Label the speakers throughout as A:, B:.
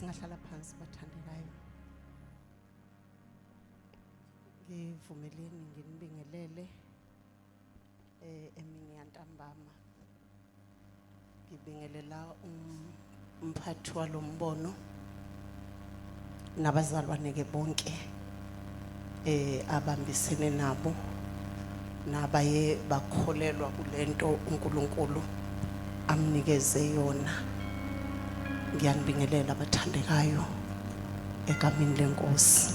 A: Singahlala phansi bathandekayo. Ngivumeleni nginibingelele emini yantambama. Ngibingelela umphathi walombono nabazalwane ke bonke abambisene nabo nabaye bakholelwa kulento uNkulunkulu amnikeze yona. Ngiyanibingelela abathandekayo egameni lenkosi.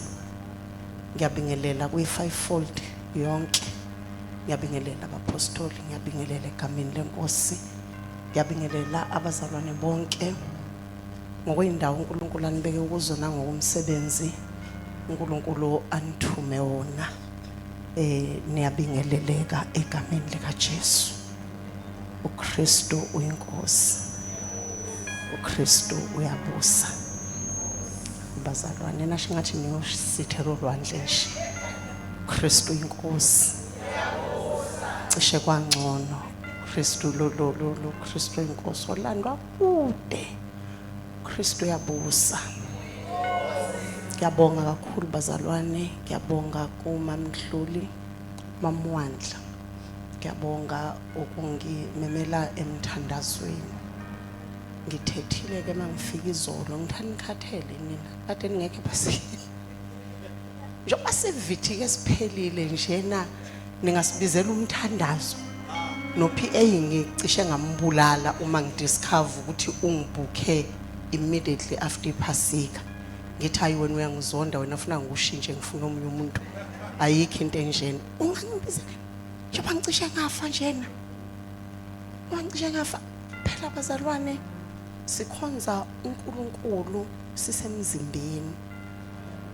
A: Ngiyabingelela kwi-fivefold yonke. Ngiyabingelela abapostoli, ngiyabingelela egameni lenkosi. Ngiyabingelela abazalwane bonke ngokwindawo uNkulunkulu anibeke kuzo nangokumsebenzi uNkulunkulu anithume wona. Niyabingeleleka egameni lika Jesu. uKristu uyinkosi. uKristu uyabusa. Bazalwane nasho ngathi niyosithela olwandle nje. uKristu uyinkosi. Cishe kwangcono. uKristu Kristu uyinkosi olandwa kude. uKristu uyabusa. Ngiyabonga kakhulu bazalwane, ngiyabonga kuMamdluli, Mamwandla. Ngiyabonga ukungimemela emthandazweni. Ngithethile ke mangifika izolo ngithanikhathele nina kade ningeke basi. Njengoba sivithi ke siphelile njena ningasibizela umthandazo. No PA ngicishe ngambulala uma ngidiscover ukuthi ungibukhe immediately after iPhasika. Ngithi hayi wena uyangizonda wena ufuna ngikushintshe ngifuna omunye umuntu. Ayikho into enjena. Ungangibizela. Njengoba ngicishe ngafa njena. Ngicishe ngafa phela bazalwane. Sikhonza uNkulunkulu sisemzimbeni.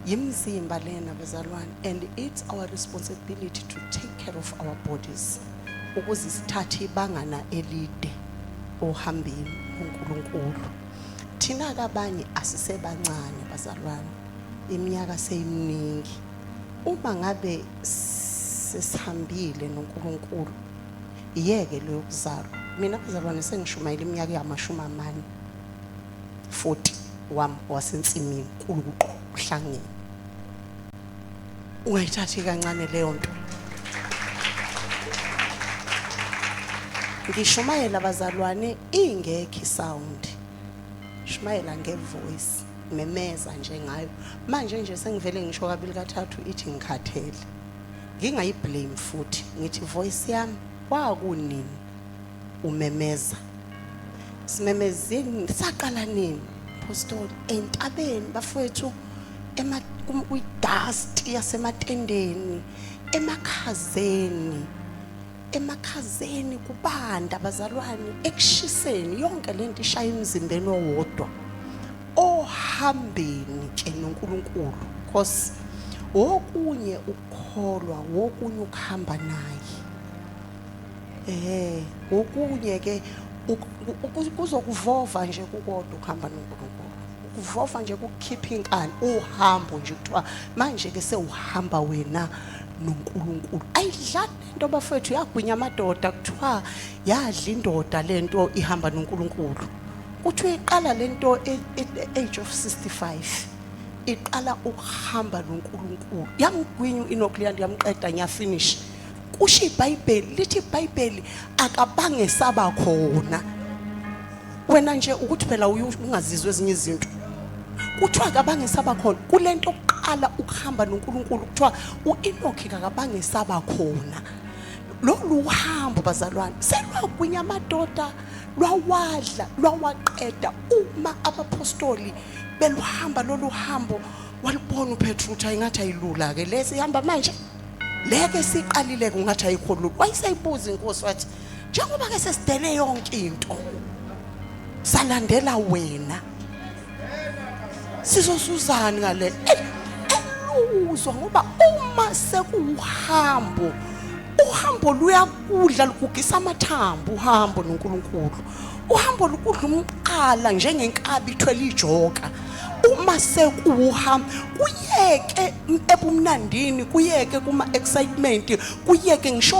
A: Yimzimba lena bazalwane, and it's our responsibility to take care of our bodies. Ukuze sithathe ibangana elide ohambeni uNkulunkulu. Thina kabanye asisebancane bazalwane. Iminyaka seyiminingi. Uma ngabe sesihambile noNkulunkulu, iyeke leyo kuzalwa. Mina bazalwane sengishumayela iminyaka yama40 wami wasensimini kuqo uhlangene. Ungayithathi kancane leyo nto. Ngishumayela bazalwane ingekho isound. Shumayela ngevoice, memeza nje ngayo. Manje nje sengivele ngisho kabili kathathu ithi ngikhathele. Ngingayiblame futhi ngithi voice yami kwakunini umemeza. Simemezini saqala nini? Apostoli entabeni bafowethu dust yasematendeni, emakhazeni kubanda bazalwane, ekushiseni yonke lento ishaya emzimbeni owodwa. Ohambeni ke noNkulunkulu, because okunye ukukholwa, okunye ukuhamba naye. Okunye ke kuzokuvova nje kukodwa ukuhamba noNkulunkulu. Ukuvova nje ukukhipha inkani uhambo nje kuthiwa manje ke sewuhamba wena noNkulunkulu. Ayidlali into bafethu yagwinya amadoda kuthiwa yadla indoda lento ihamba noNkulunkulu. Kuthiwa iqala lento age of 65. Iqala ukuhamba noNkulunkulu. Yamgwinya uNokli yamqeda ngiyafinish. Kusho iBhayibheli lithi iBhayibheli akabange saba khona. Wena nje ukuthi phela ungazizwe ezinye izinto. Kuthiwa akabange saba khona kulento oqala ukuhamba noNkulunkulu kuthiwa uEnokhi akabange saba khona. Lolu uhambo bazalwane selwagwinya amadoda lwawadla lwawaqeda. Uma abapostoli beluhamba lolu hambo walibona uPetru ukuthi ayingathi ayilula ke lesi ihamba manje. Leke siqalile kungathi ayikho lulu. Wayeseyibuza inkosi wathi njengoba ke sesidele yonke into salandela wena sizosuzana ngale eluzwa ngoba uma sekuhambo uhambo luyakudla lugugisa amathambo. Uhambo noNkulunkulu uhambo lukudla umqala njengenkabi ithwele ijoka. Uma sekuhamba kuyeke ebumnandini, kuyeke kuma excitement, kuyeke ngisho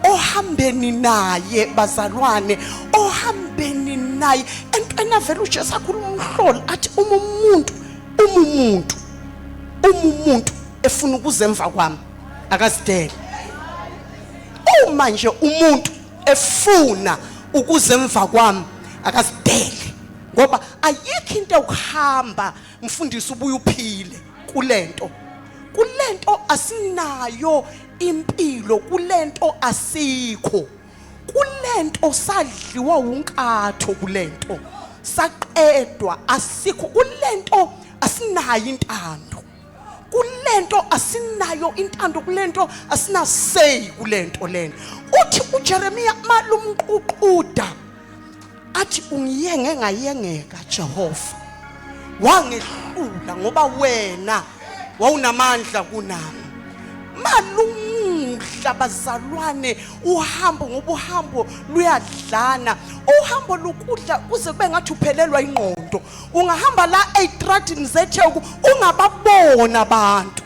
A: ohambeni naye bazalwane, ohambeni naye entweni vele uJesu akhuluma umhloli athi umuntu efuna ukuzemva kwami akasidele. Uma nje umuntu efuna ukuzemva kwami akasidele, ngoba ayikho into yokuhamba mfundisi ubuye uphile kulento asinayo impilo, kulento asikho, kulento sadliwa unkatho, kulento saqedwa asikho, kulento asinayo intando, kulento asinayo intando, kulento asina say kulento lena. Uthi uJeremiya malumququda athi ungiyenge ngayengeka Jehova, wangehlula ngoba wena wawunamandla kunami. Malumuhla bazalwane, uhambo ngoba uhambo luyadlana, uhambo lukudla kuze kube ngathi uphelelwa ingqondo. Ungahamba la eTradini zeTheku ungababona abantu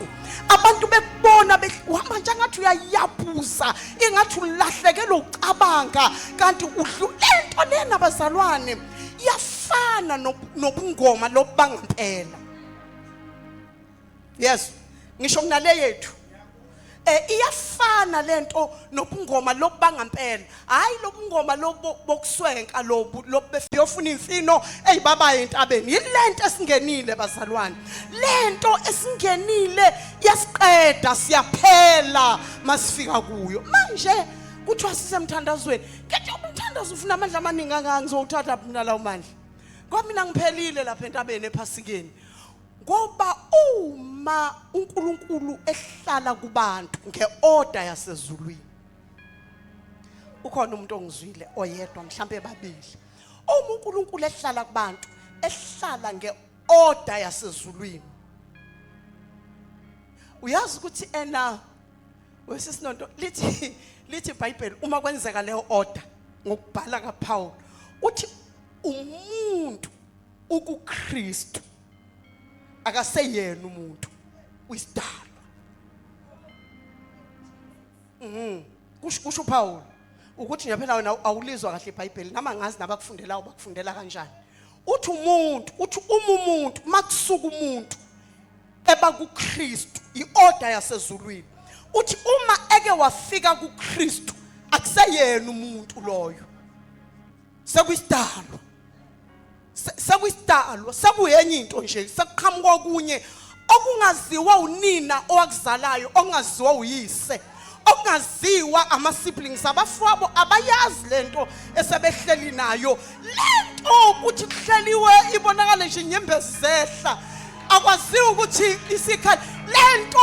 A: bekubona uhamba njengathi uyayabuza, ingathi ulahlekelwe ucabanga, kanti lento lena bazalwane iyafana nobungoma lobangempela. Yes, ngisho kunale yethu iyafana lento nobungoma lobangempela, hayi lobungoma lobokuswenka lobefuna imfino eyibabayo entabeni. Yilento esingenile bazalwane, lento esingenile yasiqeda, siyaphela masifika kuyo. Manje kuthiwa sisemthandazweni, kethi umthandazo ufuna amandla amaningi kangaka, ngizowuthatha mina lawo mandla ngoba mina ngiphelile lapha entabeni ePhasikeni. Ngoba uma uNkulunkulu ehlala kubantu ngeorder yasezulwini, ukhona umuntu ongizwile oyedwa mhlambe babili, uma uNkulunkulu ehlala kubantu ehlala ngeorder yasezulwini, uyazi ukuthi wesisinondo lithi iBhayibheli uma kwenzeka leyo order ngokubhala kaPaul uthi umuntu ukuKristu akaseyena umuntu uyisidalwa. Kusho Paul ukuthi nje phela wena awulizwa kahle iBhayibheli, nama ngazi nabakufundelayo bakufundela kanjani. Uthi umuntu makusuka umuntu eba kuKristu, iorder yasezulwini. Uthi uma eke wafika kuKristu akuseyena umuntu loyo, sekuyisidalwa. Sekuyisidalwa, sekuyenye into nje, sekuqhamuka okunye okungaziwa unina owakuzalayo, okungaziwa uyise, okungaziwa ama-siblings abafowabo, abayazi lento esebehleli nayo. Lento ukuthi kuhleliwe ibonakale nje inyembezi zehla, akwaziwa ukuthi isikhali. Lento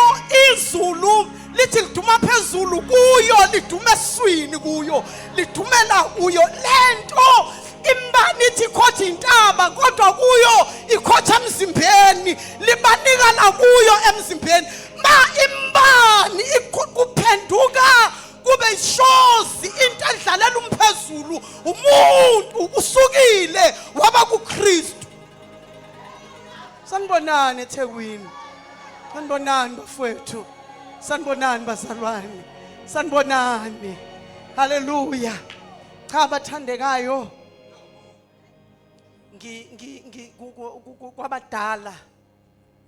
A: izulu lithi liduma phezulu kuyo, liduma eswini kuyo, lidumela kuyo. Lento imbani ithi ikhotha intaba kodwa kuyo ikhotha emzimbeni, libanikana kuyo emzimbeni. Ma imbani kuphenduka kube ishozi, into edlalela umphezulu, umuntu usukile waba kuKristu. Sanibonani eThekwini, sanibonani bafowethu, sanibonani bazalwane, sanibonani. Haleluya. Cha bathandekayo,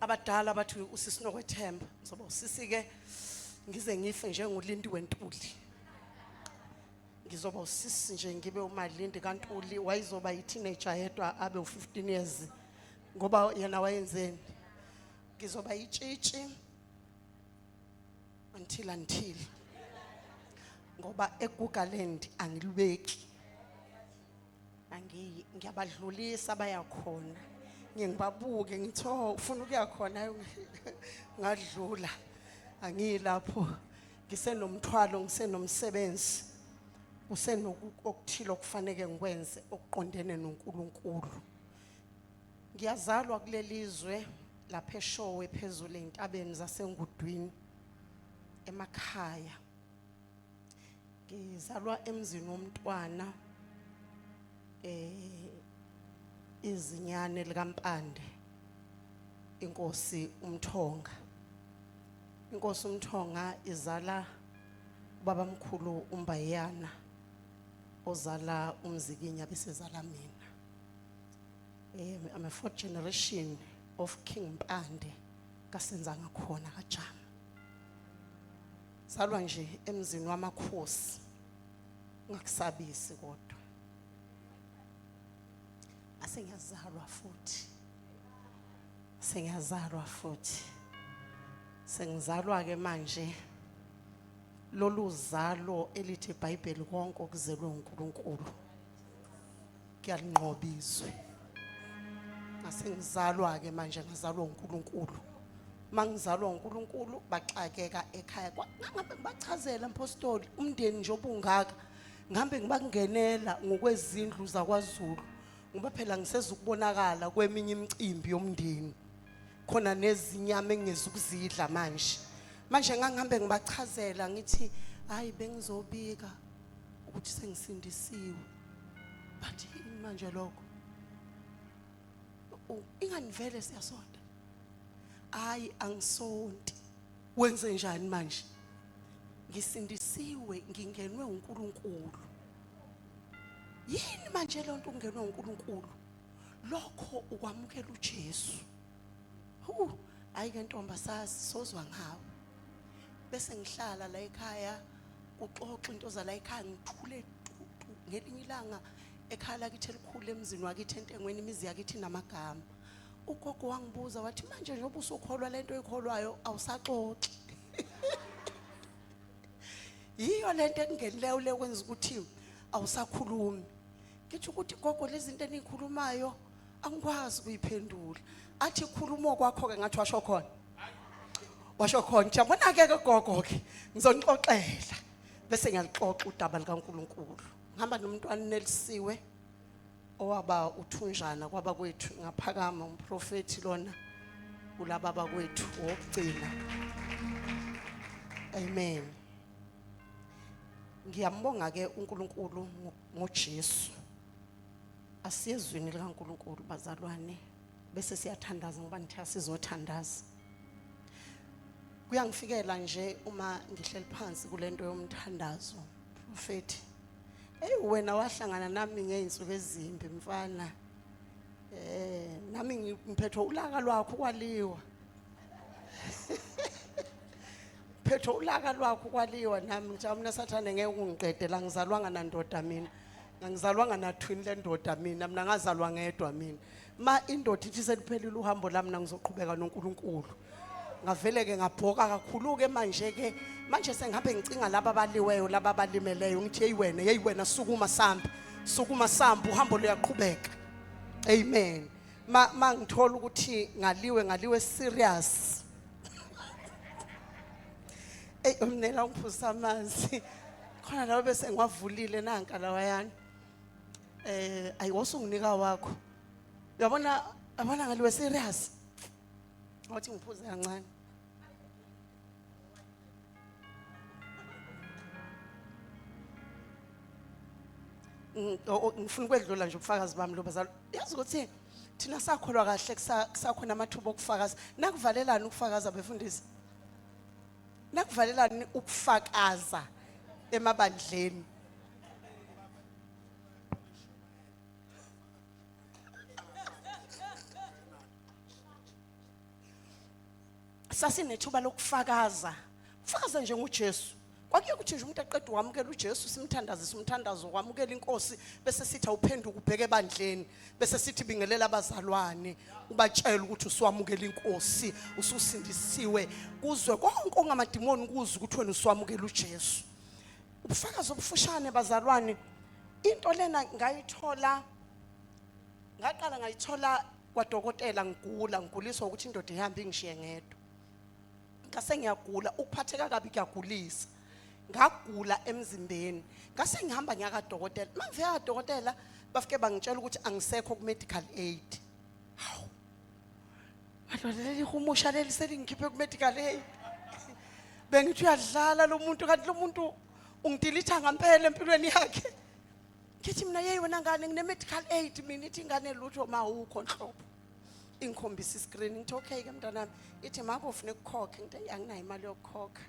A: abadala bathi usisinokwethemba, ngizoba usisi-ke ngize ngife njengoLindi weNtuli. Ngizoba usisi nje ngibe uMalindi kaNtuli, wayizoba yi-teenager yedwa abe u-15 years ngoba yena wayenzeni. Ngizoba yitshitshi until ngoba eGugaland angilubeki, ngiyabadlulisa bayakhona, ngibabuke ngithi ufuna ukuya khona ngadlula. Angilapho, ngisenomthwalo, ngisenomsebenzi, usenokuthilo kufanele ngikwenze okuqondene noNkulunkulu. Ngiyazalwa kulelizwe lapha eShowe phezulu entabeni zaseNgudwini emakhaya. Ngizalwa emzini womntwana izinyane likaMpande, inkosi uMthonga. Inkosi uMthonga izala ubabamkhulu uMbayana ozala uMzikinya besezala mina. I'm a fourth generation of King Mpande kaSenzanga khona kaJama. Salwa nje emzini wamakhosi ngakusabisi kodwa. Asengiyazalwa futhi. Sengiyazalwa futhi. Sengizalwa ke manje lolu zalo elithi iBhayibheli konke okuzelwe uNkulunkulu kuyalinqobizwe. Ngasengizalwa ke manje ngazalwa uNkulunkulu. Mangizalwa uNkulunkulu baxakeka ekhaya. Ngambe ngibachazela mpostoli umndeni nje obungaka. Ngambe ngibakungenela ngokwezindlu zakwaZulu. Ngoba phela ngisezukubonakala kweminye imicimbi yomndeni. Khona nezinyama engizukuzidla manje. Manje ngangihambe ngibachazela ngithi hayi bengizobika ukuthi sengisindisiwe. But manje lokho ingani vele siyasonda. Hayi angisonti. Wenze njani manje? Ngisindisiwe ngingenwe uNkulunkulu. Yini manje lonto ungenwe uNkulunkulu? Lokho ukwamukela uJesu. Hayi ke ntomba sozwa ngawo. Bese ngihlala la ekhaya uxoxa into za la ekhaya ngithule tutu ngelinye ilanga ekhaya lakithi elikhulu emzini wakithi entengweni imizi yakithi namagama. Ugogo wangibuza wathi manje njengoba usukholwa lento oyikholwayo awusaxoxi. Yiyo lento engenileyo le kwenza ukuthi awusakhulumi. Ngithi ukuthi gogo lezi zinto enikhulumayo angikwazi ukuyiphendula. Athi khuluma kwakho ke ngathi washo khona. Washo khona njabona ke gogo ke ngizonixoxela bese ngiyalixoxa udaba likaNkulunkulu. Ngihamba nomntwana Nelisiwe owaba uthunjana kwaba kwethu ngaphakama umprofeti lona kulaba bakwethu wokugcina. Amen. Ngiyambonga ke uNkulunkulu ngoJesu. Asiyezweni likaNkulunkulu bazalwane bese siyathandaza ngoba nithe sizothandaza. Kuyangifikela nje uma ngihleli phansi kulento yomthandazo prophet. Wena wahlangana nami ngeinsuku ezimbi mfana. Nami ngiphethwe ulaka lwakho kwaliwa. Phethwe ulaka lwakho kwaliwa nami nje mina sathane ngeke ungiqedela ngizalwanga nandoda mina. Ngizalwanga nathwini lendoda mina mina ngazalwa ngedwa mina. Ma indoda ithi seliphelile uhambo lami ngizoqhubeka noNkulunkulu. Ngavele ke ngabhoka kakhulu ke manje sengihambe ngicinga laba abaliweyo laba abalimeleyo ngithi hey wena sukuma sambe uhambo luyaqhubeka. Amen. Mangithola ukuthi ngaliwe serious. Umnela ungiphuza amanzi. Khona lawo bese ngiwavulile nanka lawayana. Ayiwosunginika wakho. Uyabona ngaliwe serious. Wathi ngiphuze kancane. Ngifuna ukwedlula nje ubufakazi bami lo bazali. Yazi ukuthi thina sakholwa kahle kusakhona amathuba okufakaza. Nakuvalelani ukufakaza befundisi? Nakuvalelani ukufakaza emabandleni? Sasinethuba lokufakaza. Ufakaza nje ngoJesu. Kwakuye ukuthi nje umuntu aqeda ukwamukela uJesu simthandaze umthandazo kwamukela inkosi bese sithi awuphenduka ubheke ebandleni bese sithi bingelela abazalwane ubatshela ukuthi usiwamukela inkosi ususindisiwe kuzwe konke ongamadimoni kuze ukuthi wena usiwamukela uJesu. Ubufakazi obufushane bazalwane into lena ngaqala ngayithola kwaDokotela ngiguliswa ukuthi indoda ihamba ingishiye ngedwa. Ngase ngiyagula ukuphatheka kabi kuyagulisa. Ngagula emzimbeni. Ngase ngihamba ngiyakaDokotela. Mangifika kaDokotela bafike bangitshela ukuthi angisekho ku medical aid. Hawu. Badlala ihumusha leli selingikhiphe ku medical aid. Bengithi uyadlala lo muntu kanti lo muntu ungidilitha ngempela empilweni yakhe. Ngithi mina yey wena ngane ngine medical aid mina ithi ingane lutho mawukho nhlobo. Ingikhombisa iscreen ngithi okay ke mntanami ithi mako ufune ukukhokha ngithi anginayo imali yokukhokha.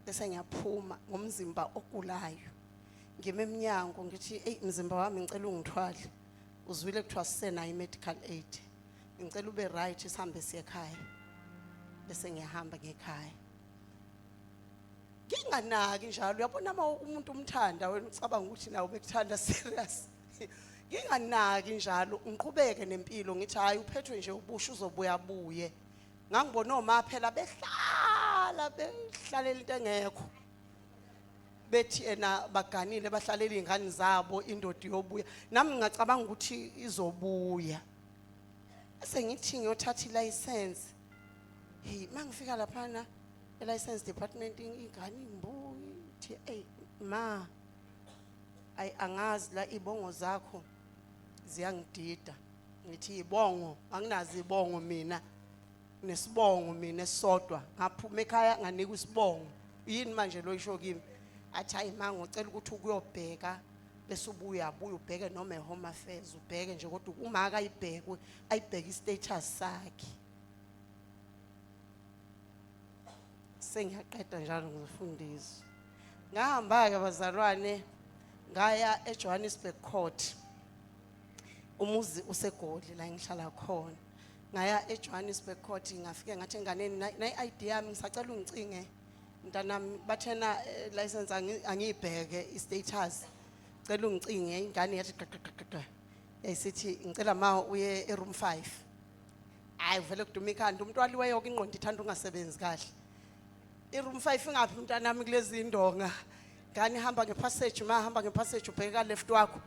A: Bese ngiyaphuma ngomzimba ogulayo. Ngime eminyango ngithi hey mzimba wami ngicela ungithwale. uzwile kuthiwa sisenayo i-medical aid, ngicela ube right sihambe siye ekhaya, bese ngiyahamba ngekhaya. Nginganaki njalo, uyabona uma umuntu umthanda wena ucabanga ukuthi nawe bekuthanda serious. Nginganaki njalo, ngiqhubeke nempilo ngithi hayi uphethwe nje ubusha uzobuya buye. Ngangibona oma phela behlalela into engekho. Bethi ena baganile bahlalela izingane zabo indodi yobuya. Nami ngicabanga ukuthi izobuya. Bese ngithi ngiyothatha i-license. Hey, mangifika lapha na license department ingane imbuyi ithi hey ma angazi la ibongo zakho ziyangidida. Ngithi ibongo anginazi ibongo mina, nesibongo mina esodwa ngaphuma ekhaya nganika isibongo. Yini manje lo isho kimi? Athi hayi ma ngicela ukuthi ukuyobheka bese ubuya ubheke noma eHome Affairs ubheke nje kodwa uma akayibheke ayibheke istatus sakhe. Sengiyaqeda njalo ngizofundisa. Ngahamba ke abazalwane ngaya eJohannesburg Court. Umuzi useGoli la ngihlala khona. Ngaya eJohannesburg Court ngafike ngathi enganeni na ID yami ngisacela ungicinge. Mntanami bathena license angiyibheke istatus. Cela ungicinge ingane yathi qaqaqaqa. Yayisithi ngicela ma uye eroom 5. Hayi vele kuduma ikhanda umuntu waliweyo ke ingqondo ithanda ungasebenzi kahle. Iroom 5 ingaphi mntanami kulezi indonga. Ngani hamba ngepassage hamba ngepassage ubheka left wakho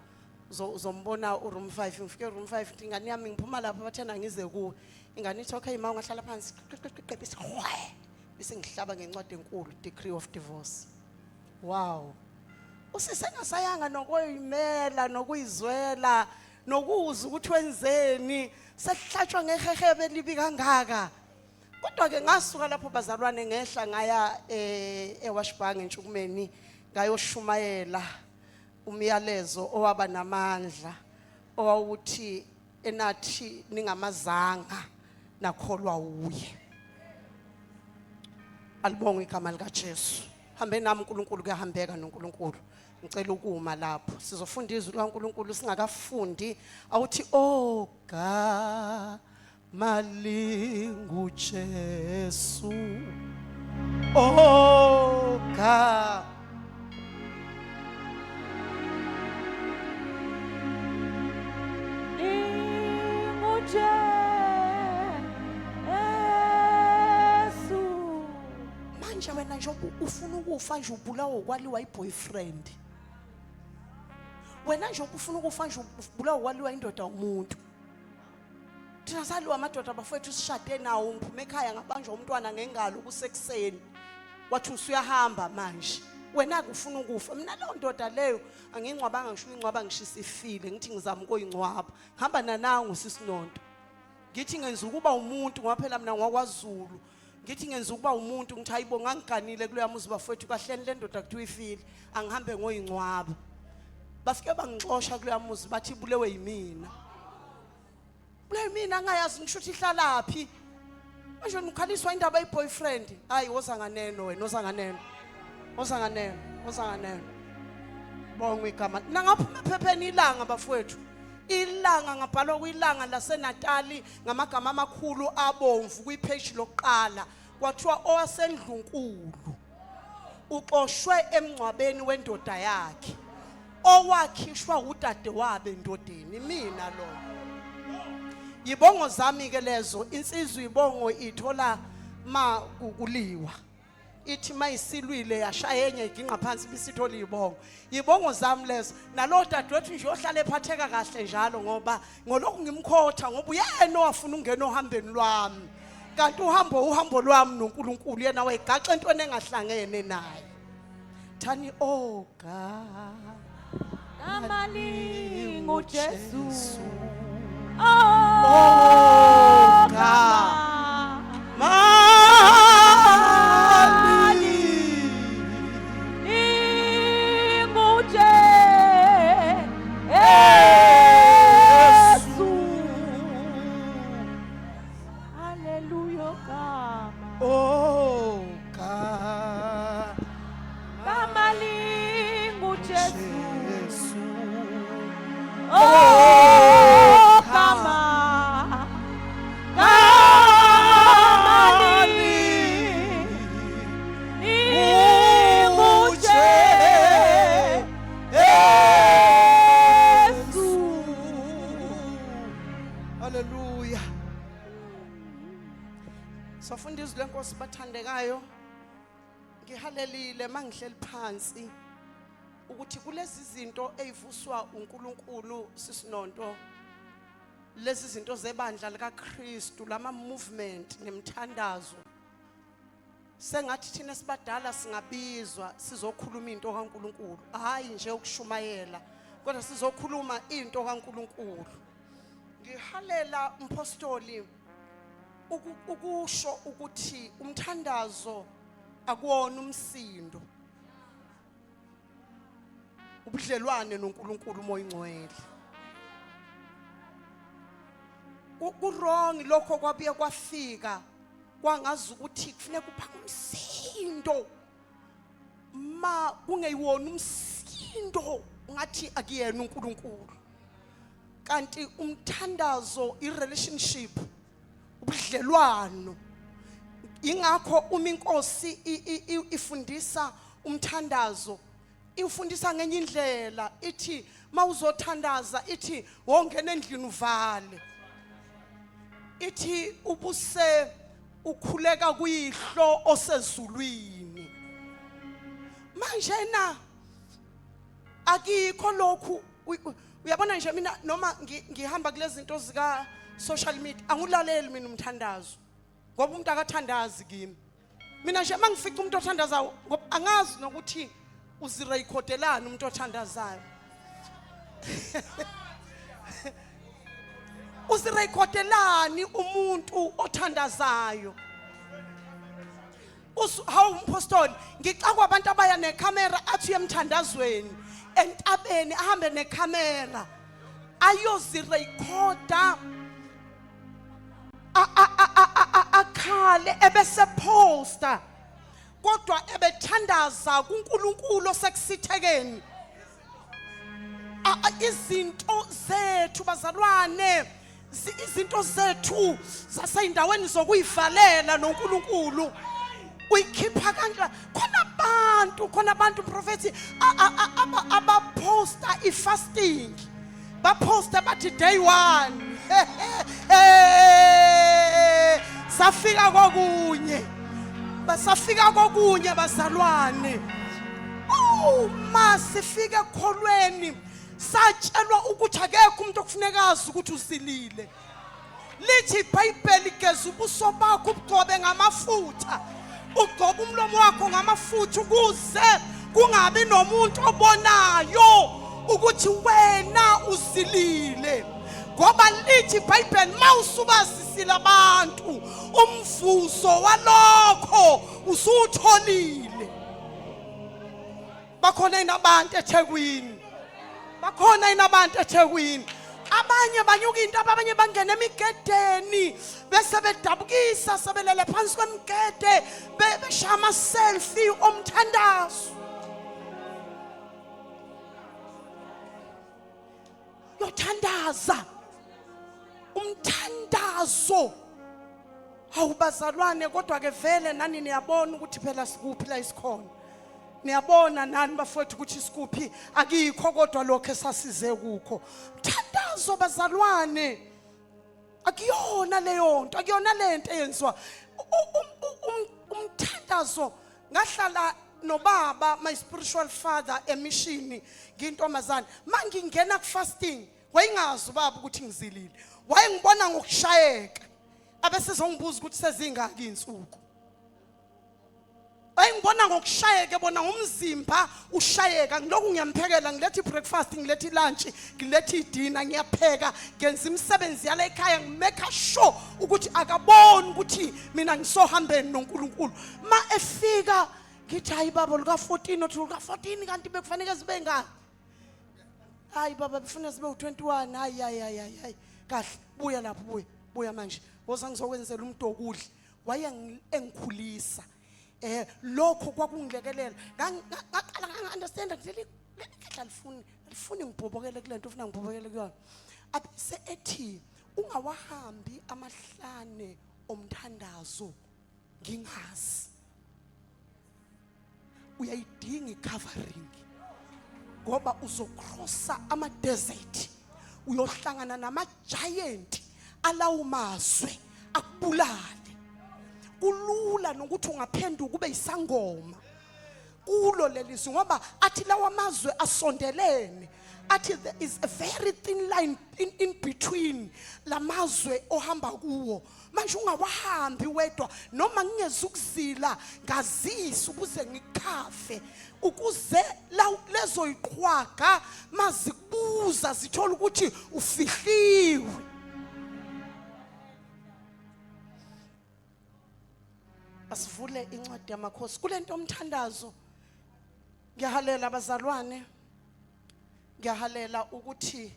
A: uzombona uroom 5. Ngifike eroom 5 ingane yami ngiphuma lapha bathena ngize kuwe. Ingane ithi okay ma ungahlala phansi bese ngihlaba ngencwadi enkulu decree of divorce. Wow. Usisengasayanga nokoyimela nokuyizwela nokuza ukuthi wenzeni sehlatshwa ngehehebe libi kangaka. Kodwa ke ngasuka lapho bazalwane ngehla ngaya eWashburn eNtshukumeni ngayoshumayela umyalezo owaba namandla owawuthi enathi ningamazanga nakholwa uye. Alibonge igama lika Jesu. Hambe nami uNkulunkulu kuyahambeka noNkulunkulu. Ngicela ukuma lapho sizofunda izwi laNkulunkulu singakafundi awuthi oh God malingu Jesu oh God
B: lingu Jesu.
A: Manje wena njengoba ufuna ukufa nje ubulawa ukwaliwa iboyfriend. Wena njengoba ufuna ukufa nje ubulawa ukwaliwa indoda umuntu. Thina saliwa amadoda bafowethu sishade nawo ngiphume ekhaya ngabanjwa umntwana ngengalo kusekuseni. Wathi usuyahamba manje. Wena ufuna ukufa. Mina leyo ndoda leyo angingcwabanga ngisho ingcwaba ngishisa ifile ngithi ngizama ukuyingcwaba. Hamba nanangu sisinonto. Ngithi ngenza ukuba umuntu ngoba phela mina ngwakwaZulu. Ngithi ngenza ukuba umuntu ngithi hayibo ngangiganile kuloya muzi bafowethu kahleni le ndoda kuthiwa ifile angihambe ngoyingcwaba. Bafike bangixosha kuloya muzi bathi bulewe yimina. Bulewe yimina angayazi ngisho ukuthi ihlalaphi. Manje ukhaliswa indaba yeBoyfriend. Hayi woza nganeno wena woza nganeno. Woza nganeno, woza nganeno. Bonke igama. Nangaphuma ephepheni ilanga bafowethu. Ilanga ngabhalwa kuyilanga laseNatali ngamagama amakhulu abomvu kuyipage lokuqala kwathiwa owasendlunkulu uxoshwe emncwabeni wendoda yakhe owakhishwa udade wabe endodeni mina lo. Yibongo zami ke lezo insizwe ibongo ithola ma kuliwa. Ithi mayisilwile yashaya enye iginqa phansi bisithola ibongo. Yibongo zami lezo nalo dadewethu nje ohlala ephatheka kahle njalo ngoba ngolokhu ngimkhotha ngoba uyena owafuna ungena ohambeni lwami. Kanti uhambo lwami noNkulunkulu yena wayigaxa entweni engahlangene naye. Thani oh God
B: Amalingu Jesu.
A: Oh God
B: Oh
A: ilizwi lenkosi bathandekayo ngihalelile mangihleli phansi ukuthi kulezi zinto ezivuswa uNkulunkulu sisinonto lezi zinto zebandla likaKristu lama movement nemthandazo sengathi thina sibadala singabizwa sizokhuluma into kaNkulunkulu hayi nje ukushumayela kodwa sizokhuluma into kaNkulunkulu ngihalela umpostoli ukusho ukuthi umthandazo akuwona umsindo ubudlelwane noNkulunkulu umoya ingcwele wrong lokho kwabuye kwafika kwangazi ukuthi kufanele kuphaka umsindo ma kungeyiwona umsindo ngathi akuyena uNkulunkulu kanti umthandazo irelationship ubudlelwano ingakho uma inkosi ifundisa umthandazo ifundisa ngenye indlela ithi mawuzothandaza ithi wongena endlini uvale ithi ubuse ukhuleka kuyihlo osezulwini manje na akikho lokhu uyabona nje mina noma ngihamba kulezi zinto zika social media angulaleli mina umthandazo ngoba umuntu akathandazi kimi mina nje mangifica umuntu othandazayo ngoba angazi nokuthi uzirekhodelana umuntu othandazayo uzirekhodelani umuntu othandazayo hawu umpostoli ngicakwa abantu abaya necamera athi emthandazweni entabeni ahambe necamera ayozirekhoda akhale ebese posta kodwa ebethandaza kuNkulunkulu osekusithekeni izinto zethu bazalwane izinto zethu zaseyindaweni zokuyivalela noNkulunkulu uyikhipha kanjani khona abantu prophecy abaposta ifasting baposta bathi day 1 safika kokunye bazalwane uma sifike ekholweni satshelwa ukuthi akekho umuntu okufunekazi ukuthi usilile lithi iBhayibheli geza ubuso bakho ubugcobe ngamafutha ugcoba umlomo wakho ngamafutha ukuze kungabi nomuntu obonayo ukuthi wena usilile ngoba lithi iBhayibheli mawusubasisile abantu umvuzo walokho usutholile bakhona inabantu eThekwini abanye banyuka into abanye bangena emigedeni bese bedabukisa sebelele phansi kwemigede beshama selfie omthandazo yothandaza umthandazo awubazalwane kodwa ke vele nani niyabona ukuthi phela sikuphi la isikhona niyabona nani bafowethu ukuthi isikuphi akikho kodwa lokho esasize kukho mthandazo bazalwane akuyona leyo nto akuyona lento eyenziwa umthandazo ngahlala nobaba my spiritual father emishini ngintombazana mangingena ku fasting wayingazi ubaba ukuthi ngizilile wayengibona ngokushayeka abesezongibuza ukuthi sezingaki insuku ayengibona ngokushayeka bona ngumzimba ushayeka ngiloku ngiyamphekela ngilethi breakfast ngilethi lunch ngilethi dinner ngiyapheka ngenza imisebenzi yala ekhaya ngimeka sure ukuthi akaboni ukuthi mina ngisohambeni noNkulunkulu ma efika ngithi hayi baba luka 14 othi luka 14 kanti bekufanele sibe ngani hayi baba befuna sibe u21 hayi kahle buya lapho buya manje woza ngizokwenzela umuntu okudla waye engikhulisa lokho kwakungilekelela ngaqala ngangiunderstand ukuthi lekhetla lifuni ngibhobokele kulento ufuna ngibhobokele kuyona abese ethi ungawahambi amahlane omthandazo ngingazi uyayidinga icovering ngoba uzocrossa ama desert uyohlangana nama giant alawumazwe akubulale kulula nokuthi ungaphenduka ube isangoma kulo lelizwi, ngoba athi lawa amazwe asondelene, athi there is a very thin line in between lamazwe ohamba kuwo. Manje ungawahambi wedwa, noma ngingeza ukuzila ngazisa ukuze ngikhafe, ukuze lezo iqhwaga mazikubuza zithola ukuthi ufihliwe. Asivule incwadi yamakhosi kulento umthandazo. Ngiyahalela abazalwane, ngiyahalela ukuthi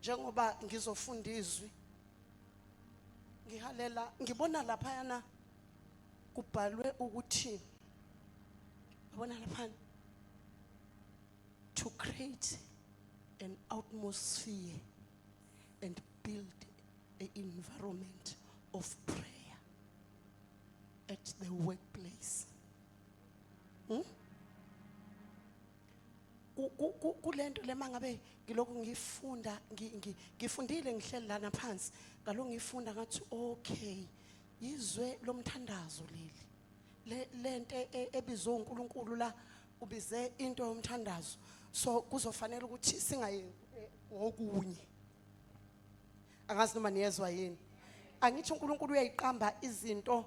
A: njengoba ngizofunda izwi, ngihalela ngibona lapha yana kubhalwe ukuthi, ngibona lapha, to create an atmosphere and build an environment of prayer at the workplace. Kulento lemangabe ngiloko ngifunda ngifundile ngihleli lana phansi ngalo ngifunda ngathi okay yizwe lomthandazo leli lento ebizwe uNkulunkulu la ubize into yomthandazo, so kuzofanele ukuthi singaye okunye. Angazi noma niyezwa yini, angithi uNkulunkulu uyayiqamba izinto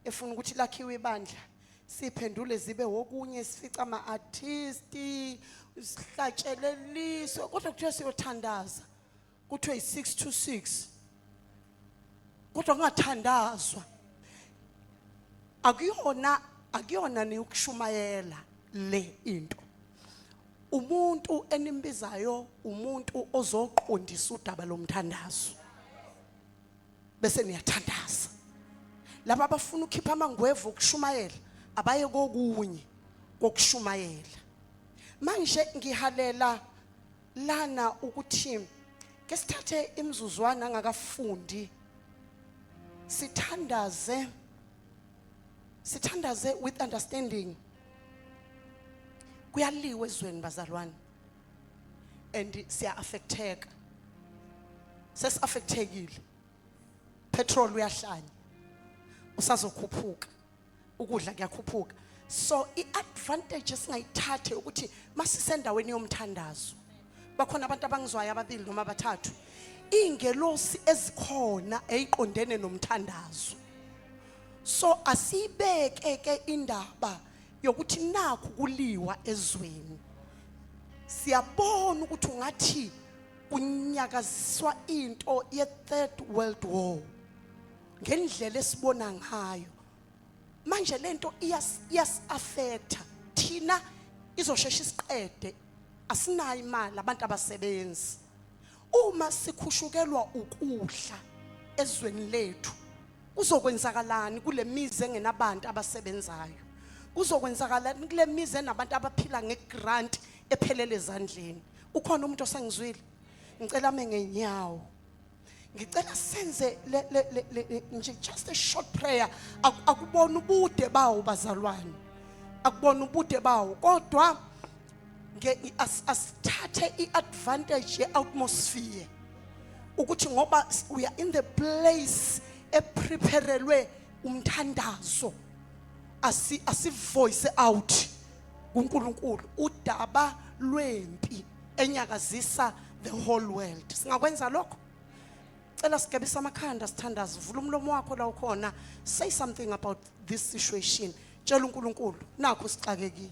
A: efuna ukuthi lakhiwe ibandla siphendule zibe wokunye, sifica ama-artisti sihlatsheleliso, kodwa kuthiwa siyothandaza kuthiwe yi-6 to 6, kodwa kungathandazwa. Akuyona neyokushumayela le into. Umuntu enimbizayo umuntu ozoqondisa udaba lomthandazo bese niyathandaza. Laba abafuna ukhipha amangwevu okushumayela abaye kokunye kokushumayela. Manje ngihalela lana ukuthi ke sithathe imizuzwana ngakafundi sithandaze with understanding. Kuyaliwe ezweni bazalwane, and siya affecteka, sesi-affectekile. Petrol uyahlanya, usazokhuphuka, ukudla kuyakhuphuka. So i-advantage esingayithathe ukuthi masisendaweni yomthandazo, bakhona abantu abangizwayo ababili noma abathathu, ingelosi ezikhona eyiqondene nomthandazo. So asibeke ke indaba yokuthi nakho kuliwa ezweni. Siyabona ukuthi ungathi kunyakaziswa into ye-third world war ngendlela esibona ngayo. Manje lento iyas-affecta thina, izoshesha isiqede, asinayo imali abantu abasebenzi. Uma sikhushukelwa ukudla ezweni lethu kuzokwenzakalani kule mizi engenabantu abasebenzayo? Kuzokwenzakalani kule mizi enabantu abaphila ngegrant ephelele ezandleni? Ukhona umuntu osengizwile? Ngicela ame ngenyawo, ngicela senze nje just a short prayer. Akubona ubude bawo bazalwane, akubona ubude bawo, kodwa asithathe i-advantage ye-atmosphere ukuthi ngoba we are in the place epreparelwe umthandazo, asivoice out kuNkulunkulu udaba lwempi enyakazisa the whole world. Singakwenza lokho? Cela sigebisa amakhanda sithandaze. Vula umlomo wakho la ukhona, say something about this situation. Tshela uNkulunkulu nakho sixakekile.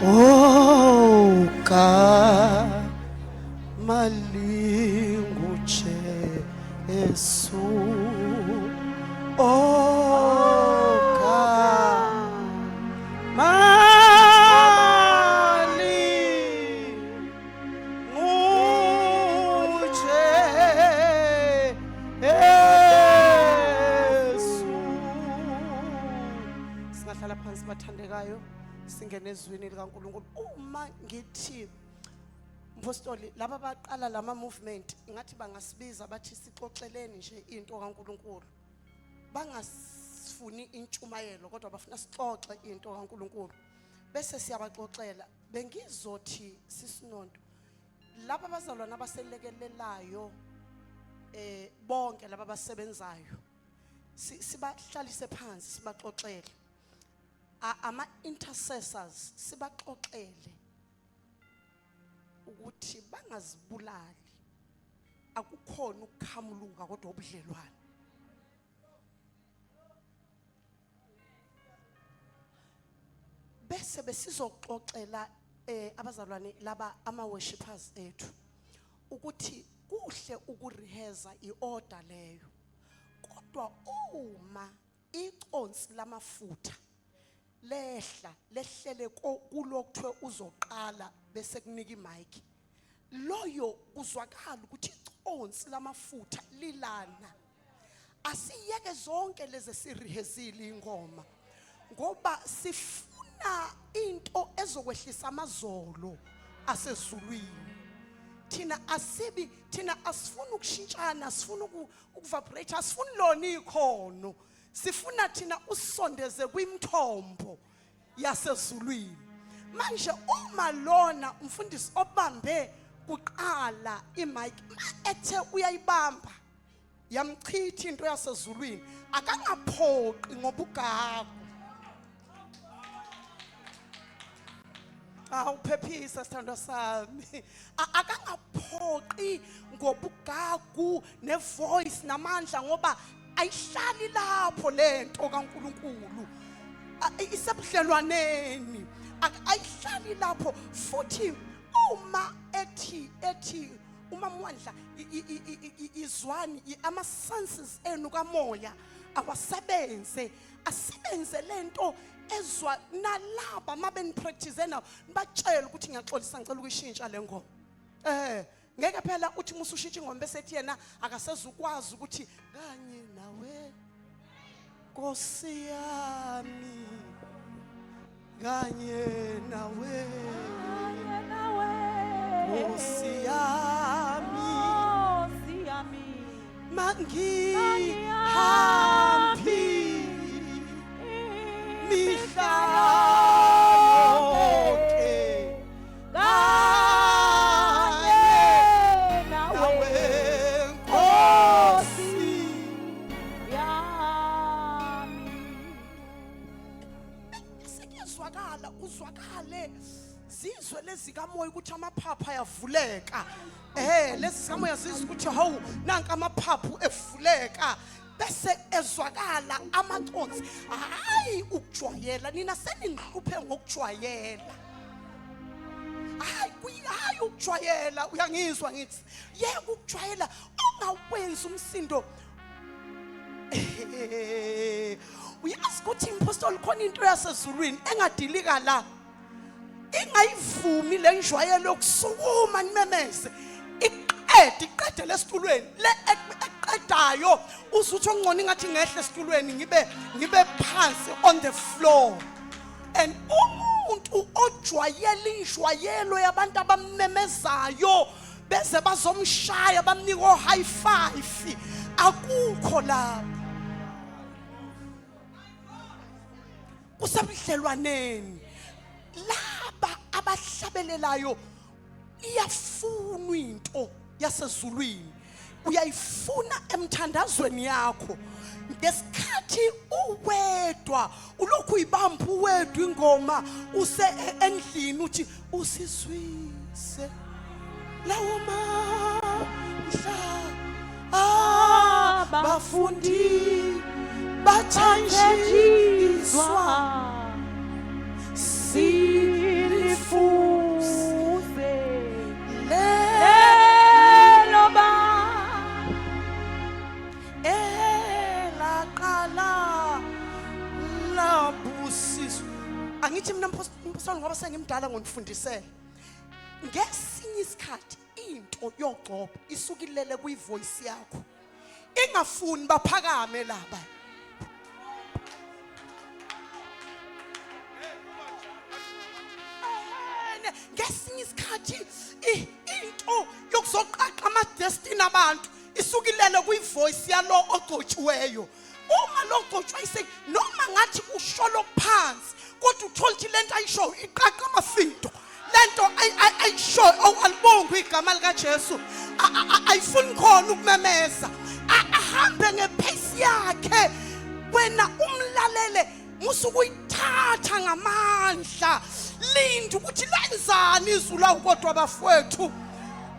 A: Oh gama linguJesu. Oh gama linguJesu. Singahlala phansi bathandekayo, singene ezwini likaNkulunkulu. Uma ngithi Mpostoli laba baqala lama movement ngathi bangasibiza bathi sixoxeleni nje into kaNkulunkulu. Bangasifuni intshumayelo kodwa bafuna sixoxe into kaNkulunkulu. Bese siyabaxoxela. Bengizothi sisinondo laba bazalwana abaselekelelayo bonke laba basebenzayo sibahlalise phansi sibaxoxele. Ama intercessors sibaxoxele ukuthi bangazibulali, akukhona ukukhamuluka kodwa ubudlelwane. Bese besizoxoxela abazalwane laba ama worshipers ethu ukuthi kuhle ukureheza iorder leyo, kodwa uma iconsi lamafutha lehlele kulokuthe uzoqala bese kunika imic, loyo kuzwakala ukuthi iconsi lamafutha lilana. Asiyeke zonke lezi sirihezile ingoma ngoba sifuna into ezokwehlisa amazolo asezulwini. Thina asifuni ukushintshana, asifuni ukuvibrate, asifuni lona ikhono. Sifuna thina usondeze kwimthombo yasezulwini. Manje uma lona umfundisi obambe kuqala imic ethe uyayibamba yamchitha into yasezulwini, akangaphoqi ngobugagu. Awuphephisa sithandwa sami. Akangaphoqi ngobugagu nevoice namandla ngoba ayihlali lapho lento kaNkulunkulu. Isebudlelwaneni. Ayihlali lapho futhi uma ethi uma Mwandla izwani ama senses enu kamoya awasebenze, asebenze lento ezwa nalaba mabeni practice na batshela ukuthi ngiyaxolisa ngicela ukuyishintsha le ngoma. Ngeke phela uthi musushintsha ingoma bese ethi yena akasezukwazi ukuthi kanye nawe Nkosi yami, kanye nawe Nkosi yami, mangihambi mihla yonke kanye nawe Nkosi yami. Sekezwakala uzwakale zizwe lezi kamoya ukuthi amaphaphu ayavuleka. Lezi kamoya zizwe ukuthi hawu nanka amaphaphu evuleka. Bese ezwakala amaconsi. Hayi ukujwayela, nina seninghluphe ngokujwayela. Hayi ukujwayela, uyangizwa ngithi. Yeke ukujwayela ungawenza umsindo. Uyazi ukuthi impostoli khona into yasezulwini engadilika la. Ingayivumi le njwayelo yokusukuma nimemeze. Iqede lesitulweni le eqedayo uzuthi ongcono ngathi ngehle esitulweni ngibe phansi on the floor. And umuntu ojwayela injwayelo yabantu abamemezayo bese bazomshaya bamnika high five akukho la. Kusebudlelwaneni laba abahlabelelayo iyafuna into yasezulwini, uyayifuna emthandazweni yakho. Ngesikhathi uwedwa ulokhu uyibamba uwedwa ingoma use endlini uthi usizwise lawo mandla abafundi bathanjiswa silifuna ngithi mina mpostoli ngoba sengimdala ngonifundisele. Ngesinye isikhathi into yogcobo isukilele kuyivoice yakho. Ingafuni baphakame laba. Ngesinye isikhathi into yokuzoqaqa ama destiny abantu isukilele kuyivoice yalo ogcotshiweyo. Uma lo ogcotshiwe noma ngathi usholo phansi kodwa utholthi lento ayisho iqaqa amafindo. Lento ayisho awalibonga igama lika Jesu. Ayifuni khona ukumemeza. Ahambe ngepace yakhe. Wena umlalele musukuyithatha ngamandla. Linda ukuthi lenzani izwi lawo kodwa bafowethu.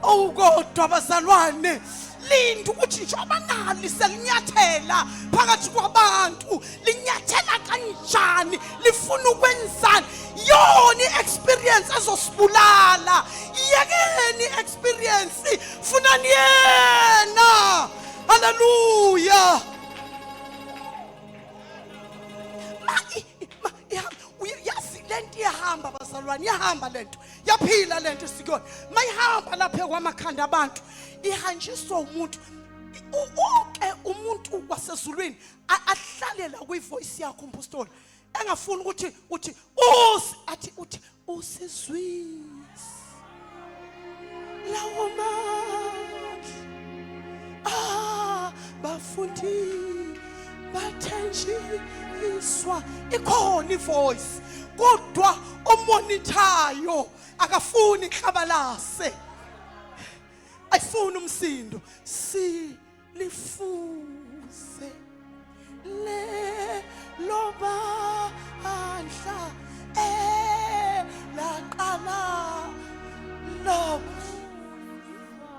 A: Awukodwa abazalwane. Linda ukuthi njengoba nali selinyathela phakathi kwabantu linyathela kanjani lifuna ukwenzani yona experience ezosibulala yekeni experience funani yena. Hallelujah. Yazi lento iyahamba bazalwane, iyahamba lento, yaphila lento sikona. Mayihamba lapha kwamakhanda abantu ihanjiswa umuntu. Onke umuntu wasezulwini ahlalela kuyivoice yakho mpostoli. Engafuni uthi usizwise lawo mandla bafundi bathenjiswa. Ikhona ivoice kodwa omonithayo akafuni ikhabalase, ayifuni umsindo. Silifuse le loba andla laqala lo.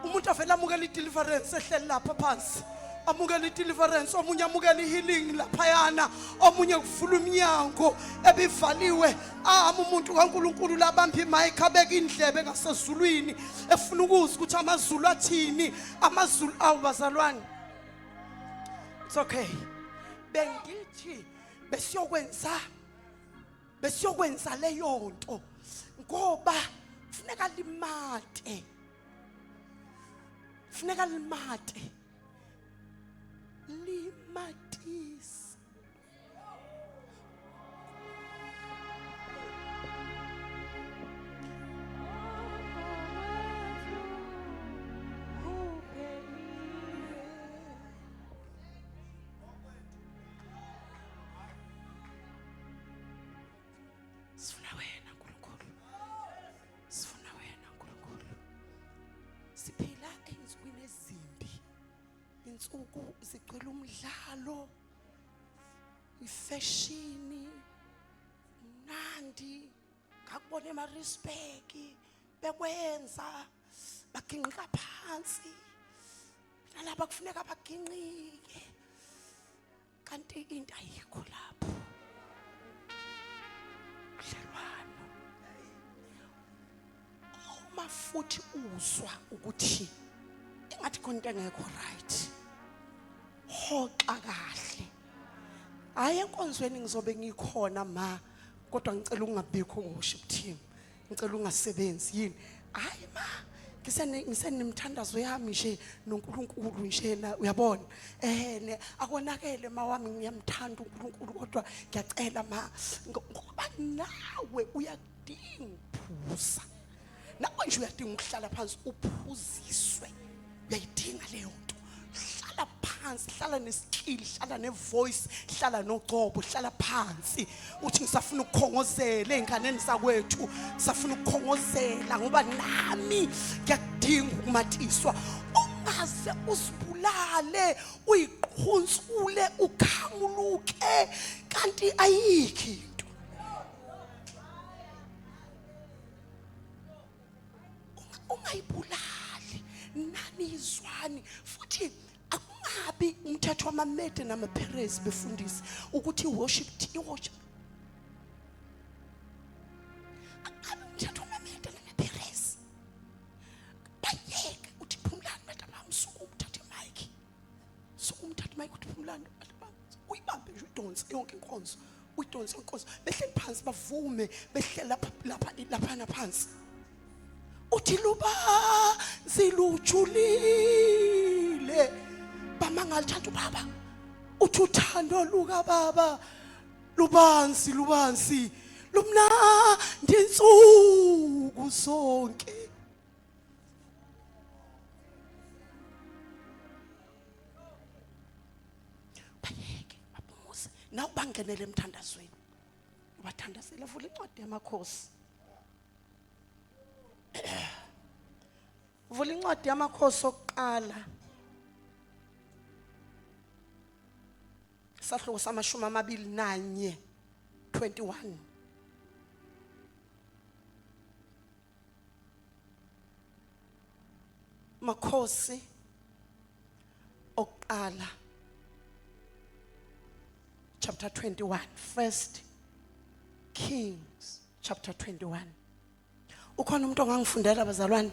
A: Umuntu avela amukela i-deliverance ehleli lapha phansi. Amukela i-deliverance, omunye amukela i-healing laphayana, omunye kuvula umnyango ebivaliwe. Umuntu kaNkulunkulu labamba imic abeka indlebe ngasezulwini efuna ukuzwa ukuthi amazulu athini. Amazulu awubazalwane. It's okay. Bengithi besiyokwenza leyo nto ngoba funeka limate. Limatis. Sifuna wena Nkulunkulu. Sifuna wena Nkulunkulu. Siphila ensukwini ezimbi. Insuku zigcwele umdlalo, ifashini, mnandi, ngakubona ema-respect bekwenza baginqika phansi. Nalapha kufuneka baginqike kanti into ayikho lapho. Budlelwano. Uma futhi uzwa ukuthi ingathi konke ngekho right, hoxa kahle. Hayi enkonzweni ngizobe ngikhona ma kodwa ngicela ungabikho worship team, ngicela ungasebenzi yini. Hayi ma ngisenemthandazo yami nje noNkulunkulu nje na uyabona. Akonakele mawami ngiyamthanda uNkulunkulu kodwa ngiyacela ma ngoba nawe uyadinga ukuphuza. Nawe nje uyadinga ukuhlala phansi uphuziswe. Uyayidinga leyo nto. Hlala phansi, hlala neskill, hlala nevoice, hlala nogcobo, hlala phansi. Uthi ngisafuna ukukhongozela einganeni zakwethu, ngisafuna ukukhongozela ngoba nami ngiyadinga ukumatiswa. Ungaze usibulale, uyiqhuntsule, ukhamuluke kanti ayikho into. Ungayibulali. Nani izwani futhi akungabi umthetho wamamede namaPerez befundisa ukuthi worship akabi umthetho wamamede namaPerez. Bayeke uthi Phumlani madam sukumthatha imic. Sukumthatha imic uthi Phumlani uyibambe nje udonse yonke inkonzo uyidonsa inkosi behleli phansi bavume behleli lapha phansi uthi luba zilujulile bamangala thathu baba uthi uthando luka baba lubanzi lumnandi insuku zonke. Bayeke baphumuze nawu bangenele emthandazweni ubathandazela vula incwadi yamakhosi vula incwadi yamakhosi okuqala sahluko samashumi 21 Makhosi okuqala chapter 21 First Kings chapter 21. Ukhona umuntu ongangifundela bazalwane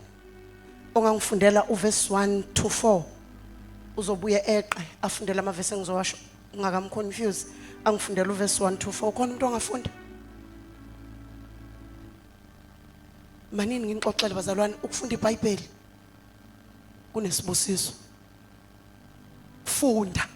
A: ongangifundela uverse 1 to 4 uzobuye eqe afundela amavesi engizowasho ungakamconfuse angifundela uverse 1 to 4. Ukhona umuntu ongafunda manini nginixoxele bazalwane ukufunda iBhayibheli kunesibusiso funda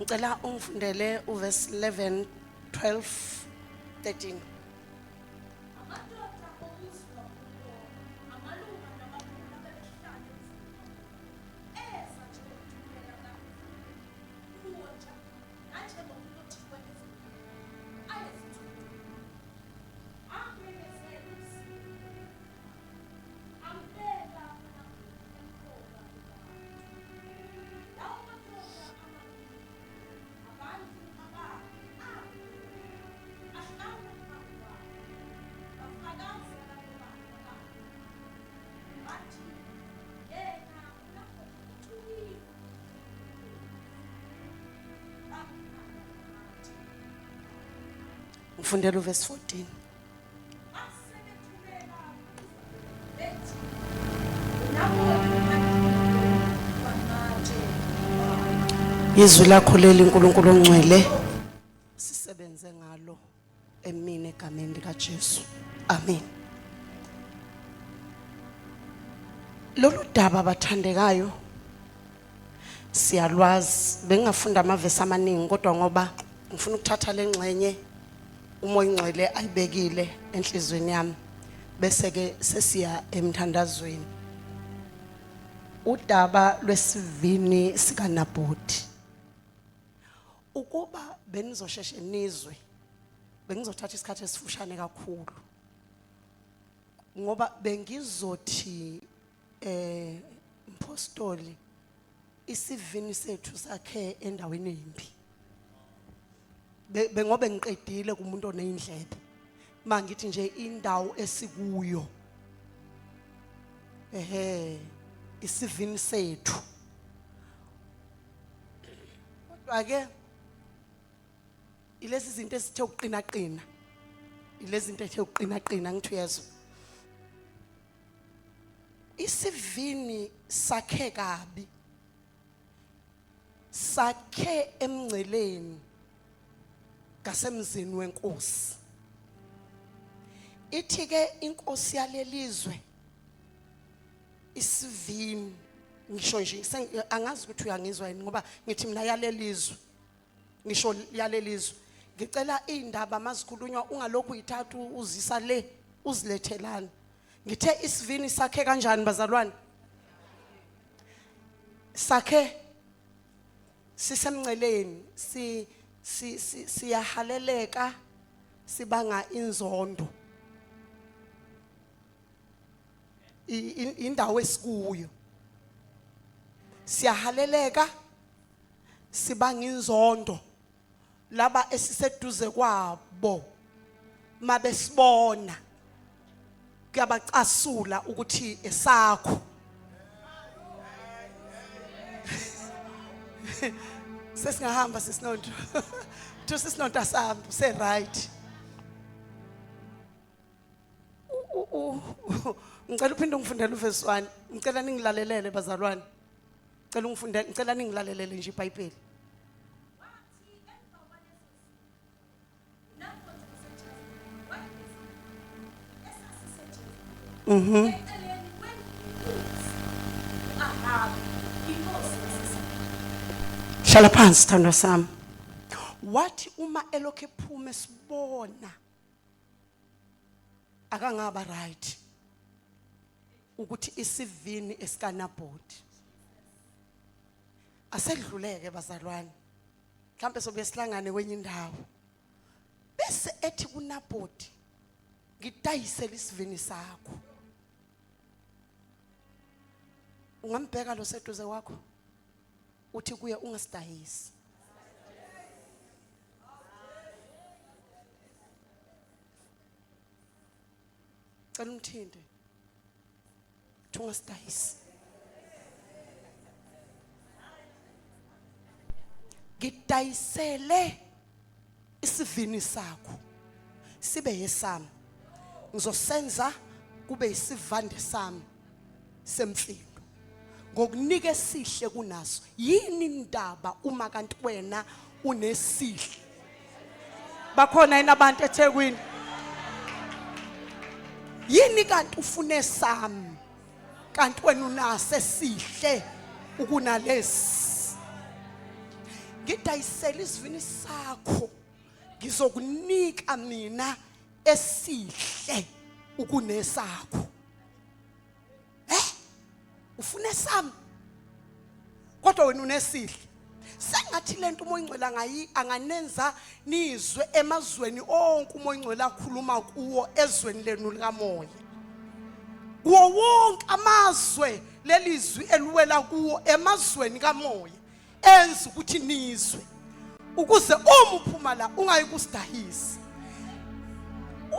A: ngicela ungifundele uverse 11 12 13. Ngifundela uverse 14. Izwi lakho leli uNkulunkulu ongcwele sisebenze ngalo emini egameni likaJesu. Amen. Lolu daba bathandekayo siyalwazi bengingafunda amavesi amaningi kodwa ngoba ngifuna ukuthatha lengxenye umoya ingcwele ayibekile enhlizweni yami bese ke sesiya emthandazweni. Udaba lwesivini sikaNabhothi. Ukuba benizosheshe nizwe bengizothatha isikhathi esifushane kakhulu ngoba bengizothi mpostoli isivini sethu sakhe endaweni embi bengobe ngiqedile kumuntu onezindlebe mangithi nje indawo esikuyo isivini sethu kodwa ke ilesi zinto esithe uqina lezi zinto ethe uqina ngithi uyezwa. Isivini sakhe kabi. Sakhe emngceleni ngasemzini wenkosi. Ithi ke inkosi yalelizwe isivini ngisho nje angazi ukuthi uyangizwa yini ngoba ngithi mina yalelizwe ngisho yalelizwe ngicela indaba mazikhulunywa ungalokhu uyithatha uzisa le uzilethelana ngithe isivini sakhe kanjani bazalwane sakhe sisemngceleni siyahaleleka sibanga inzondo indawo esikuyo siyahaleleka sibanga inzondo laba esiseduze kwabo mabesibona kuyabacasula ukuthi esakho sesingahamba sisinonto to sisinonto asamba say right ngicela uphinde ungifundele uverse 1 ngicela ningilalelele bazalwane ngicela ningilalelele nje iBhayibheli Shala phansi thandwa sami wathi uma elokhe ephuma esibona akangaba right ukuthi isivini esikaNaboti asedluleke bazalwane mhlambe sobe sihlangane kwenye indawo bese ethi kuNaboti ngidayisela isivini sakho ungambheka lo seduze wakho uthi kuye ungasidayisi cela umthinde ungasidayisi ngidayisele isivini sakho sibe yesami ngizosenza kube isivande sami semfilo ngokunika esihle kunaso yini indaba uma kanti wena unesihle bakhona inabantu eThekwini yini kanti ufune sami kanti wena unase sihle ukunalesi ngidayisela isivini sakho ngizokunika mina esihle ukunesakho ufune sami kodwa wena unesihle sengathi lento umoya ingcwele anganenza nizwe emazweni onke umoya ingcwele akhuluma kuwo ezweni lenu likamoya kuwo wonke amazwe lelizwi eliwela kuwo emazweni kamoya enza ukuthi nizwe ukuze uma uphuma la ungayikusidahisa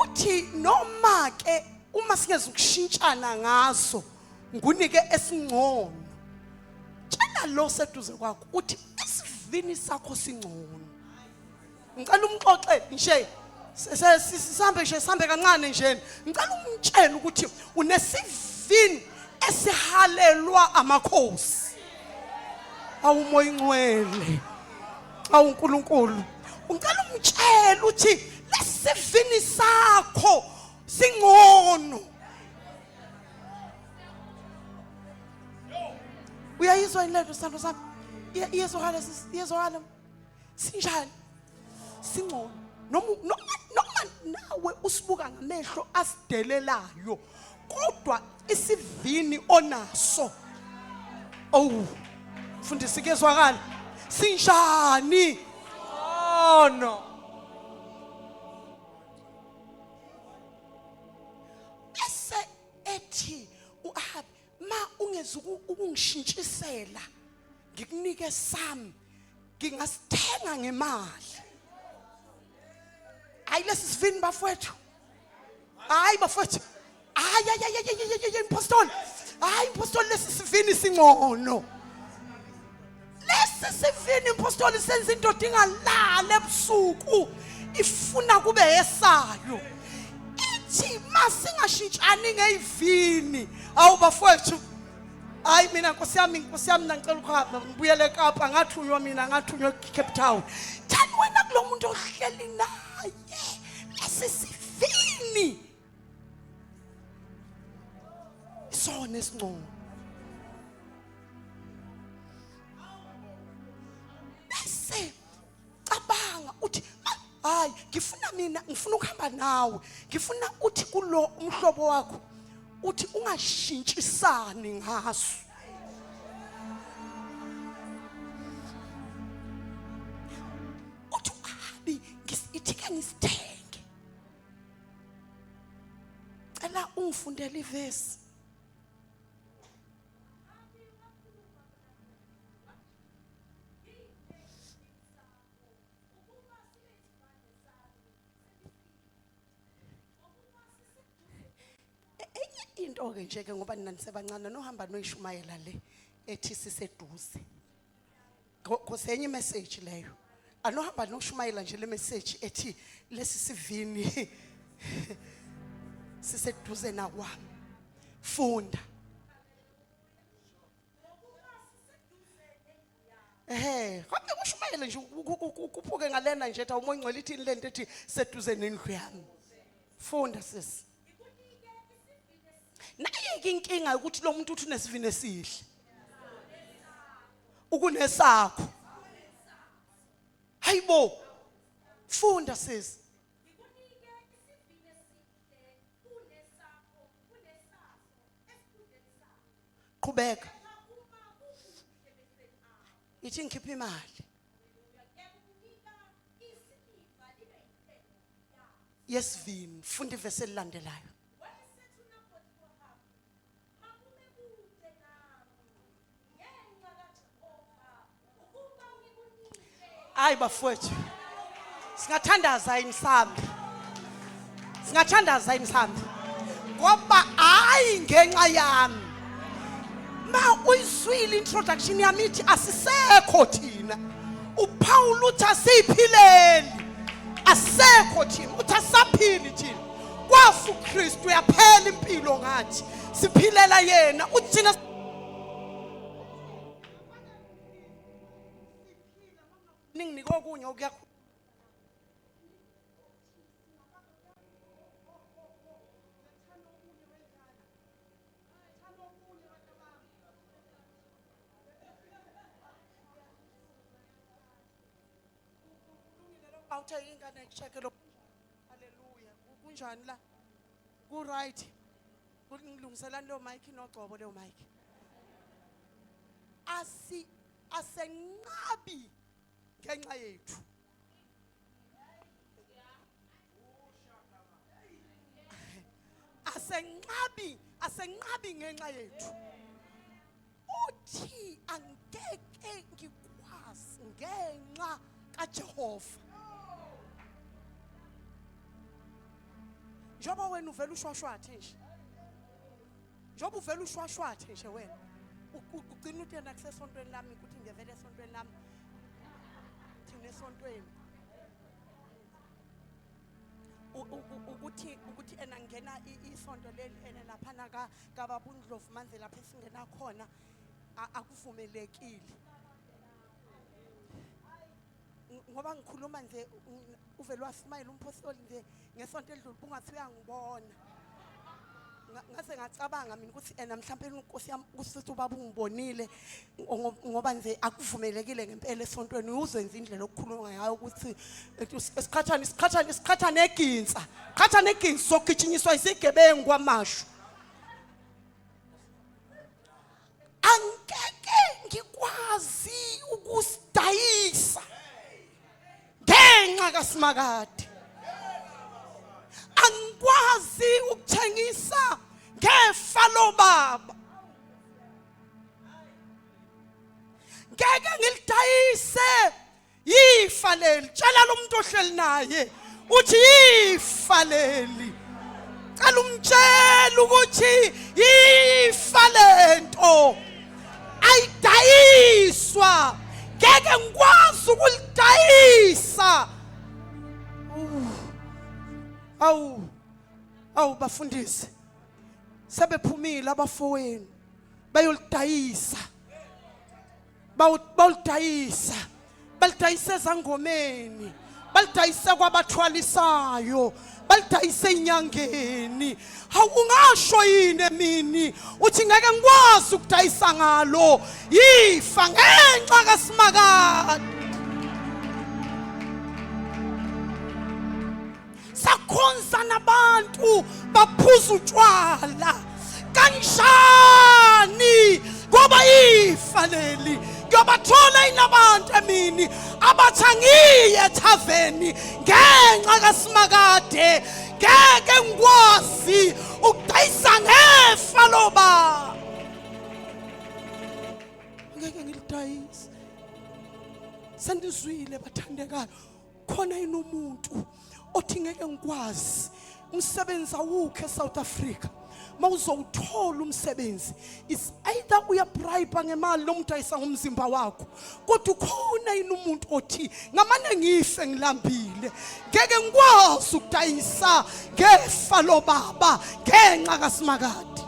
A: uthi noma ke uma singeze ukushintshana ngaso ngunike esingcono tshela lo seduze kwakho uthi isivini sakho singcono ngicela umxoxe nje sihambe kancane nje ngicela umtshela ukuthi unesivini esihalelwa amakhosi awumoya ingcwele awuNkulunkulu ngicela umtshela uthi lesivini sakho singcono uyayizwa inletho sithando sami iyezwakala sinjani singcono noma nawe usibuka ngamehlo asidelelayo kodwa isivini onaso mfundisi kezwakala sinjani no ese ethi uAhabi ma ungeze ukungishintshisela ngikunike sami ngingasithenga ngemali hayi lesivini bafowethu hayi bafowethu hayi impostoli lesivini singcono lesivini impostoli senza into dingalala ebusuku ifuna kube yesayo singashintshani ngeyivini. Awu bafowethu. Hayi mina Nkosi yami mina ngicela ukuhamba ngibuyele eKapa ngathunywa mina ngathunywa eCape Town. Thani wena kulo muntu ohleli naye esisivini. Isona esingcono. Bese cabanga uthi hayi ngifuna ukuhamba nawe. Ngifuna uthi kulo umhlobo wakho uthi ungashintshisani ngaso. Uthi uhabi ngisithi ngisithenge. Cela ungifundele ivesi. Into ke nje ke ngoba nina nisebancane nohamba noyishumayela le ethi siseduze. Khosenye message leyo. Anohamba noshumayela nje le message ethi lesi sivini siseduze nakwami. Funda. Kodwa kushumayela nje kuphuke ngalena nje ethi umoya ngcwele ithi lento ethi seduze nendlu yami. Funda sisi. Naye inkinga ukuthi lo muntu uthi unesivini esihle. Ukunesakho. Hayibo. Funda sisi. Qhubeka. Ithi ngikhipha imali. Yesivini, funda ivesi elilandelayo. Hayi bafowethu. Singathandaza imsambi. Singathandaza imsambi. Ngoba hayi ngenxa yami. Ma uyizwile introduction yami ithi asisekho thina. uPaul uthi asiphileli. Asekho thina. Uthi asaphili thina. Kwafa uKristu yaphela impilo ngathi. Siphilela yena. Uthi thina ninginike okunye okuya awuthe ingane kushekelo. Haleluya. Kunjani la? Ku right. Ngilungiselani lo mic nogcobo le mic. Asenqabi ngenxa yethu. Asenqabi ngenxa yethu. Uthi angeke ngikwazi ngenxa kaJehova. Njoba wena uvela ushwashwathe nje. Njoba uvela ushwashwathe nje wena. Ugcina uthi yena kusesontweni lami ukuthi ngivele esontweni lami. Thina esontweni. Ukuthi ena ngena isonto leli ena lapha na kaBabundlovu manje lapha esingena khona akuvumelekile. Ngoba ngikhuluma nje uvela waSmile umpostoli nje ngesonto edlule ungathi uyangibona. Ngase ngacabanga mina ukuthi ena mhlawumbe inkosi yami kusithi ubaba ungibonile ngoba nje akuvumelekile ngempela esontweni uzenza indlela okukhuluma ngayo ukuthi isikhathane eginsa. Qhathane eginsa sokugijinyiswa isigebengu kwamashu. Angeke ngikwazi ukusidayisa ngenxa kaSimakade. Angikwazi ukuthengisa ngefa lobaba. Ngeke ngilidayise ifa leli. Tshela lo muntu ohleli naye uthi ifa leli. Cela umtshela ukuthi ifa lento ayidayiswa. Ngeke ngikwazi ukulidayisa. Awu Awu bafundisi, sebephumile abafowenu bayolidayisa, balidayisa ezangomeni, balidayise kwabathwalisayo, balidayise inyangeni. Awungasho yini emini uthi ngeke ngikwazi ukudayisa ngalo, yifa ngenxa kaSimakade. Sakhonza nabantu baphuza utshwala kanjani ngoba ifa leli kuyobathola inabantu emini abathangiye thaveni ngenxa kaSimakade. Ngeke ngikwazi ukudayisa ngefa loba, ngeke ngilidayise. Sendizwile bathandekayo, khona yini umuntu othi ngeke ngikwazi umsebenzi awukho eSouth Africa? Mawuzowuthola umsebenzi is either uyabribe ngemali noma udayisa ngomzimba wakho. Kodwa ukhona yini umuntu othi ngamane ngife ngilambile ngeke ngikwazi ukudayisa ngefa lobaba ngenxa kaSimakade?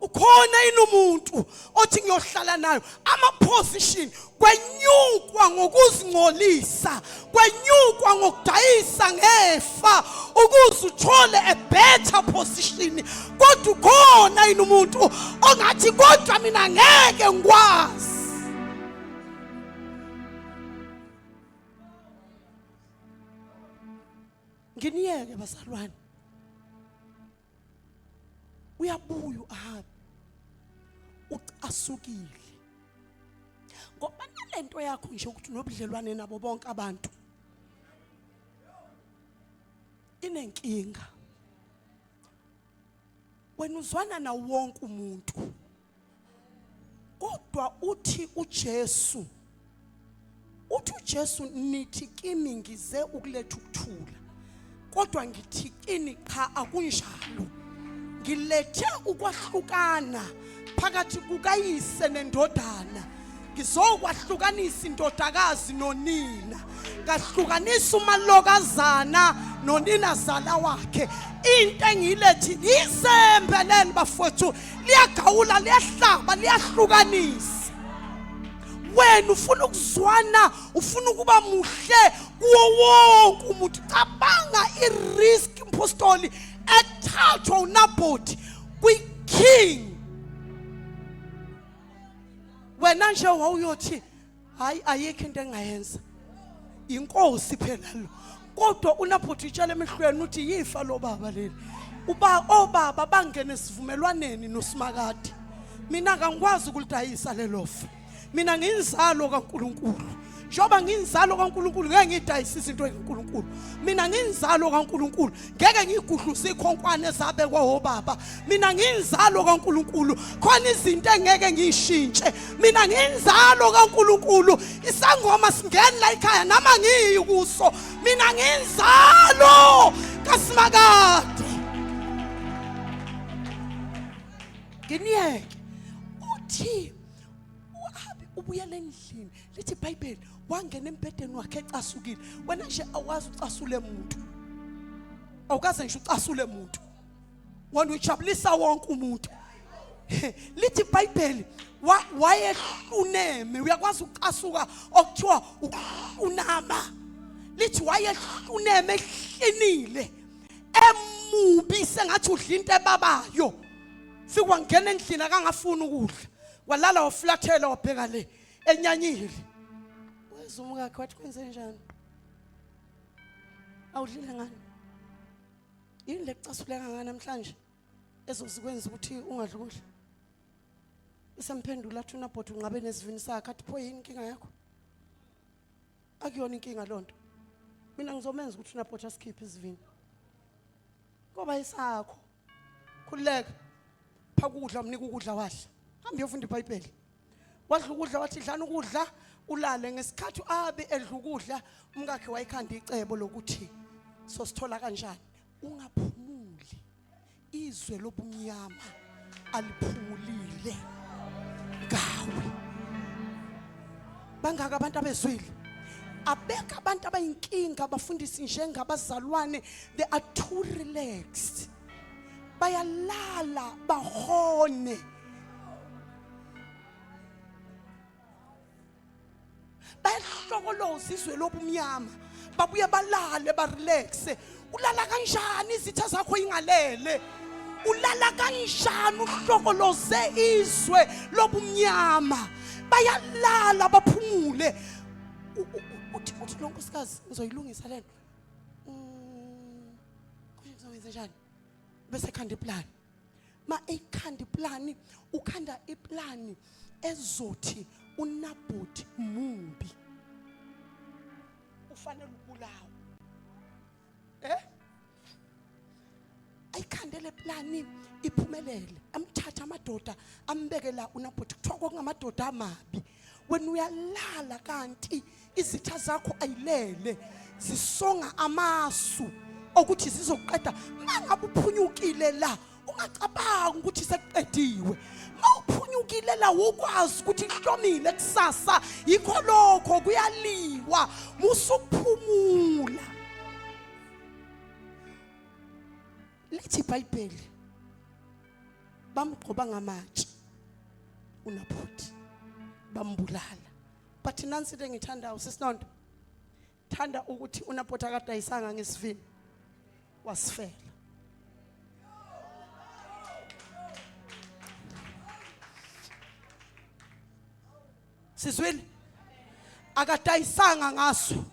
A: Ukhona yini umuntu othi ngiyohlala nayo ama-position kwenyukwa ngokuzingcolisa, kwenyukwa ngokudayisa ngefa ukuze uthole a better position? Kodwa ukhona yini umuntu ongathi kodwa mina ngeke ngikwazi? Nginiyeke bazalwane, uyabuya uhambe ucasukile ngoba nalento yakho nje ukuthi nobudlelwane nabo bonke abantu inenkinga. Wena uzwana na wonke umuntu, kodwa uthi uJesu nithi kimi ngize ukuletha ukuthula, kodwa ngithi kini cha akunjalo. Ngilethe ukwahlukana phakathi kukayise nendodana. Ngizokwahlukanisa indodakazi nonina, ngahlukanisa umalokazana noninazala wakhe. Into engiyilethi izembeleni bafowethu, liyagawula, liyahlaba, liyahlukanisa. Wena ufuna ukuzwana, ufuna ukuba muhle kuwo wonke umuntu. Cabanga i-risk impostoli ethathwa uNabothi kwi-king. Wena nje wawuyothi hayi ayikho into engayenza, inkosi phela lo. Kodwa uNabothi utshela emehlweni uthi yifa lobaba leli. Obaba bangene sivumelwaneni noSimakade. Mina ngangikwazi ukulidayisa lelofa. Mina ngiyinzalo kaNkulunkulu. Njoba ngiyinzalo kaNkulunkulu ngeke ngidayise izinto ezinkulunkulu. Mina ngiyinzalo kaNkulunkulu ngeke ngiguhluse ikhonkwane zabekwa obaba. Mina ngiyinzalo kaNkulunkulu khona izinto engeke ngiyishintshe. Mina ngiyinzalo kaNkulunkulu, isangoma singene la ekhaya nama ngiyikuso. Mina ngiyinzalo kaSimakade. Nginiyeke uthi ubuyele endlini, lithi iBhayibheli wangena embedeni wakhe ecasukile. Wena nje awazi ucasule umuntu, awukaze nje ucasule umuntu, wona ujabulisa wonke umuntu. Lithi iBhayibheli wayehluneme, uyakwazi ucasuka okuthiwa unama. Lithi wayehluneme, ehlinile, emubi sengathi udla into ebabayo. Fikwa ngena endlini akangafuni ukudla, walala waflathela wabheka le enyanyile. Wezumukakhe wathi kwenze njani? Awudlile ngani? Yini lekucasuleka ngani namhlanje ezozikwenza ukuthi ungadli ukudla? Isemphendula athi uNabothi ungabe nesivini sakhe, athi pho yini inkinga yakho? Akuyona inkinga lonto. Mina ngizomenza ukuthi uNabothi asikhiphe isivini. Ngoba isakho. Khuleka. Phakudla umnika ukudla wadla. Hamba uyofunda iBhayibheli. Wadla ukudla wathi dlana ukudla ulale. Ngesikhathi abe edla ukudla umkakhe wayikhanda icebo lokuthi sosithola kanjani ungaphumuli, izwe lobumnyama aliphumulile ngawe. Bangaka abantu abezwile abeka abantu abayinkinga abafundisi njengabazalwane, they are too relaxed. Bayalala bahone, bayahlokoloza izwe lobumnyama, babuye balale barelaxe. Ulala kanjani izitha zakho ingalele? Ulala kanjani uhlokoloze izwe lobumnyama? Bayalala baphumule. Uthi lo nkosikazi ngizoyilungisa lento. Kuyenza njani? Bese khanda iplan. Ma ekhanda iplan, ukhanda iplan ezothi uNabothi mumbi ufanele ukulawa. Ayikhandele plani iphumelele, amthatha amadoda ambeke la uNabothi, kuthiwa kwangamadoda amabi. Wena uyalala kanti izitha zakho ayilele zisonga amasu ukuthi sizoqeda. Mangabe uphunyukile la ungacabanga ukuthi sekuqediwe. Mawuphunyukile la ukwazi ukuthi ihlomile kusasa, yikho lokho kuyaliwa, musukuphumula. Lithi iBhayibheli bamgqoba ngamatshe uNabothi bambulala. But nansi into engithandayo sisinondo, thanda ukuthi uNabothi akadayisanga ngesivini, wasifela. Sizwile, akadayisanga ngaso,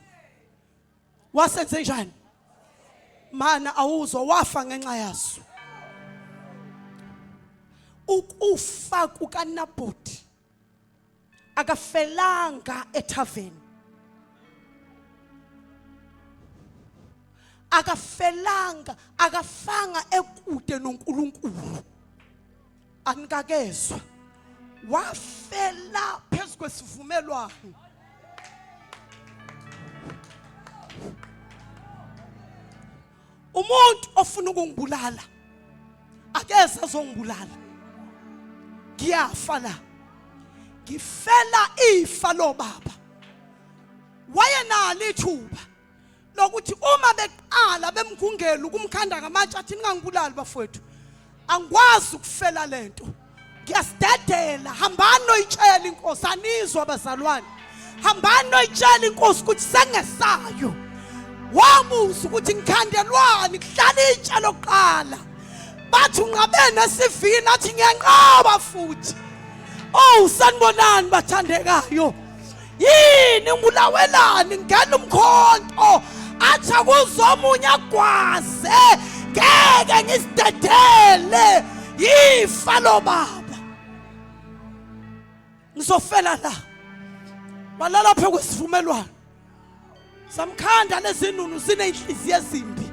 A: wasenze njani? Mana awuzo wafa ngenxa yaso. Ukufa kukaNabothi akafelanga ethaveni, akafelanga, akafanga ekude noNkulunkulu. Anikakezwa, wafela phezu kwesivumelwano. Umuntu ofuna ukungibulala akeze azongibulala. Ngiyafa la, ngifela ifa lobaba. Wayenalo ithuba lokuthi uma beqala bemgungela ukumkhanda ngamatshe athi ningangibulali bafowethu, angikwazi ukufela lento, ngiyasidedela. Hambani noyitshela inkosi, anizwa abazalwane, hambani noyitshela inkosi ukuthi sengesayo. Wabuza ukuthi ngikhandelwani, kuhlala itshe lokuqala. Bathi ungabe nesivini, athi ngiyanqaba futhi. Oh sanibonani bathandekayo, yini ngibulawelani ngena umkhonto, athi akuzomunye agwaze, ngeke ngisidedele yifa lobaba. Ngizofela la, balala phezu kwesivumelwano. Samkhanda lezinunu zineyinhliziyo ezimbi,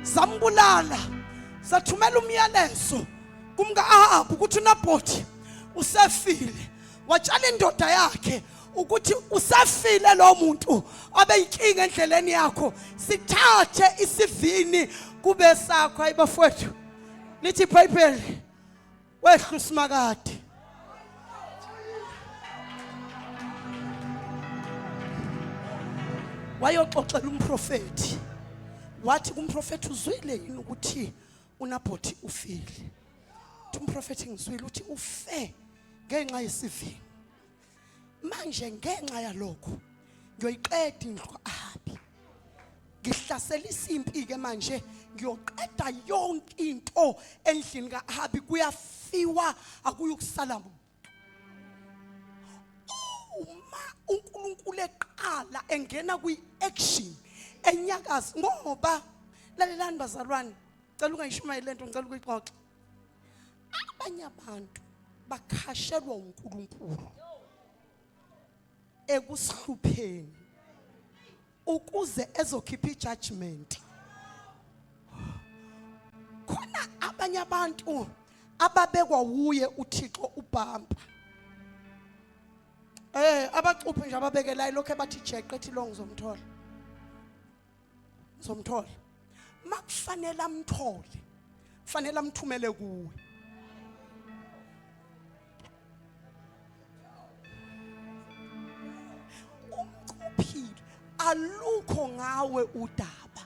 A: sambulala. Sathumela umyalezo kumka-Ahabu ukuthi uNabothi usefile. Watshela indoda yakhe ukuthi usefile lo muntu obeyinkinga endleleni yakho, sithathe isivini kube sakho. Ayibafowethu, lithi iBhayibheli wehla uSimakade. Wayoxoxela umprofeti, wathi kumprofeti, uzwile yini ukuthi uNabothi ufile? Umprofeti, ngizwile uthi ufe ngenxa yesivini. Manje ngenxa yalokho ngiyoyiqeda indlu ka-Ahabi, ngihlasela isimpi ke manje, ngiyoqeda yonke into endlini ka-Ahabi, kuyafiwa akuyokusala. Uma uNkulunkulu eqala engena kwi-action enyakaza, ngoba lalelani bazalwane, ngicela ungayishumayeli lento, ngicela ukuyixoxa. Abanye abantu bakhashelwa uNkulunkulu ekusihlupheni ukuze ezokhipha ijudgment. Khona abanye abantu ababekwa wuye uThixo ubamba. Abacuphe nje ababekela ilokho ebathi jeqe ethi lo ngizomthola. Ngizomthola. Makufanele amthole, kufanele amthumele kuwe. Umcuphile alukho ngawe udaba.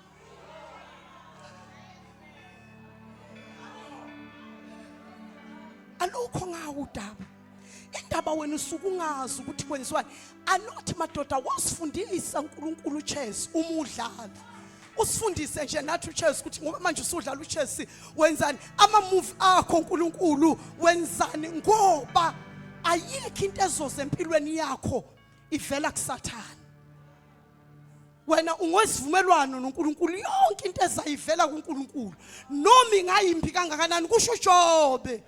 A: Alukho ngawe udaba. Indaba wena usuku ungazi ukuthi kwenziwani. Anothi madoda wasifundisa uNkulunkulu chess umudlalo. Usifundise nje nathi chess ukuthi ngoba manje usudlala uchess wenzani ama move akho uNkulunkulu wenzani ngoba ayikho into ezoze empilweni yakho ivela kuSathane. Wena ungosivumelwano noNkulunkulu yonke into ezayivela kuNkulunkulu noma ingayimbi kangakanani kusho uJobe.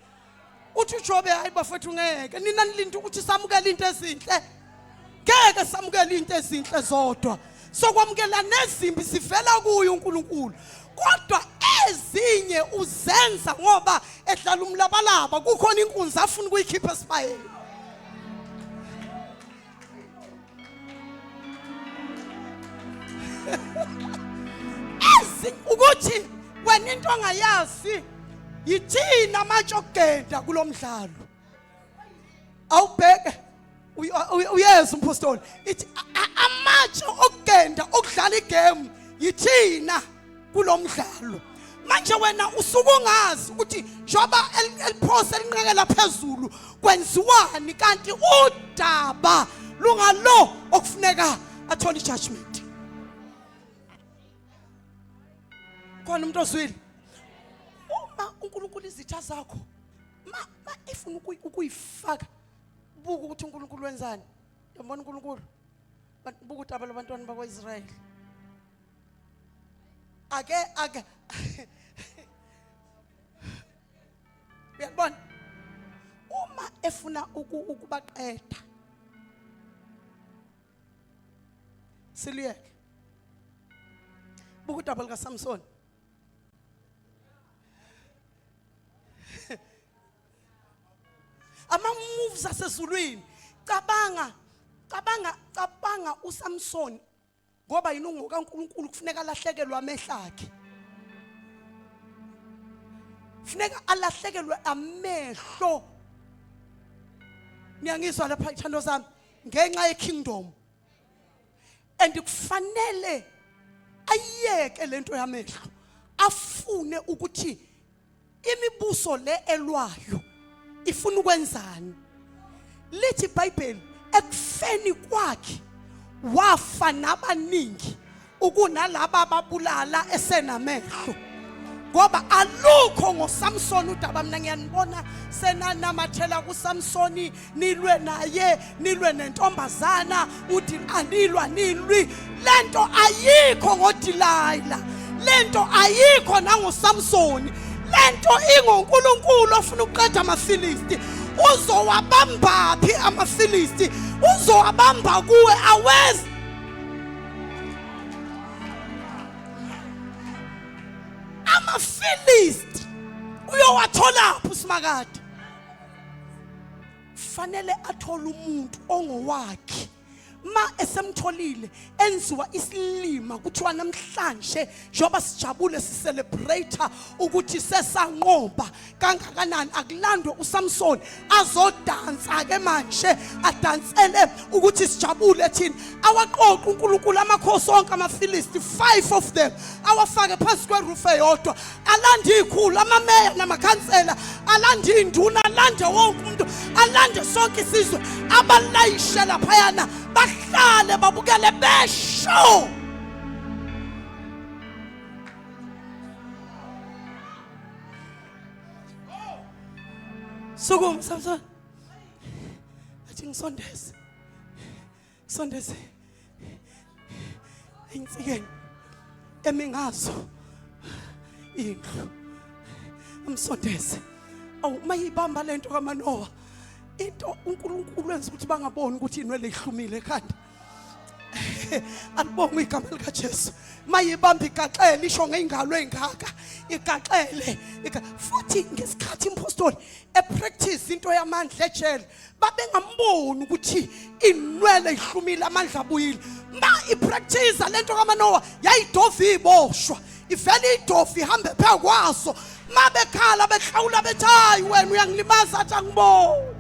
A: Uthi uJobe hayi bafethu ngeke nina nilinda ukuthi samukele into ezinhle. Ngeke samukele into ezinhle zodwa. Sokwamukela nezimbi sivela kuye uNkulunkulu. Kodwa ezinye uzenza ngoba edlala umlabalaba kukhona inkunzi afuna ukuyikhipha esibayeni. Ukuthi wena into ongayazi yithina manje okugenda kulomdlalo. Awubheke uyeza umpostoli ithi amatshe okugenda okudlala igame yithina kulomdlalo. Manje wena usuku ungazi ukuthi njoba eliphose elinqekela phezulu kwenziwani kanti udaba lungalo okufuneka athola ijudgment. Khona umuntu ozwile uma uNkulunkulu izitha zakho ma ifuna ukuyifaka buka ukuthi uNkulunkulu wenzani. Yabona uNkulunkulu buka udaba labantwana bakwaIsrayeli ake uyabona uma efuna ukubaqeda siliyeke buka udaba likaSamson. Ama moves asezulwini cabanga uSamson ngoba yinungu kaNkulunkulu kufuneka alahlekelwe amehlo akhe. Kufuneka alahlekelwe amehlo. Niyangizwa lapha ithando sami ngenxa yeKingdom. And kufanele ayeke lento yamehlo afune ukuthi imibuso le elwayo ifuna ukwenzani. Lithi iBhayibheli ekufeni kwakhe wafa nabaningi ukunalabo ababulala esenamehlo. Ngoba alukho ngoSamson udaba mina ngiyanibona senanamathela kuSamsoni nilwe naye nilwe nentombazana uthi anilwa nilwi. Lento ayikho ngoDelilah. Lento ayikho nangoSamsoni. Lento ingoNkulunkulu ofuna ukuqeda amaFilisti. Uzowabamba phi amaFilisti? Uzowabamba kuwe awezi. AmaFilisti uyowathola phi uSimakade? Fanele athola umuntu ongowakhe. Ma esemtholile enziwa isilima kuthiwa namhlanje njoba sijabule sicelebrate ukuthi sesanqoba kangakanani akulandwe uSamson azodansa ke manje adansele ukuthi sijabule thina. Awaqoqa uNkulunkulu amakhosi onke amaFilisti 5 of them awafake phansi kweroof eyodwa. Alande ikhulu amameya namakhansela alande induna alande wonke umuntu alande sonke isizwe abalayishe laphayana bahlale babukele besho. Sukuma Samson athi ngisondeze insikeni emingazo indlu amsondeze. Awu mayibamba lento kaManoa into uNkulunkulu wenza ukuthi bangaboni ukuthi inwele ihlumile ekhanda. Alibonga igama lika Jesu. Mayibamba igaxele isho ngeingalo engaka igaxele futhi ngesikhathi impostoli epractice into yamandla ejele babengamboni ukuthi inwele ihlumile amandla abuyile. Ma ipractice lento kaManoa yayidofa iboshwa ivele idofa ihambe pha kwaso mabekhala behlawula bethi hayi wena uyangilimaza athi angiboni.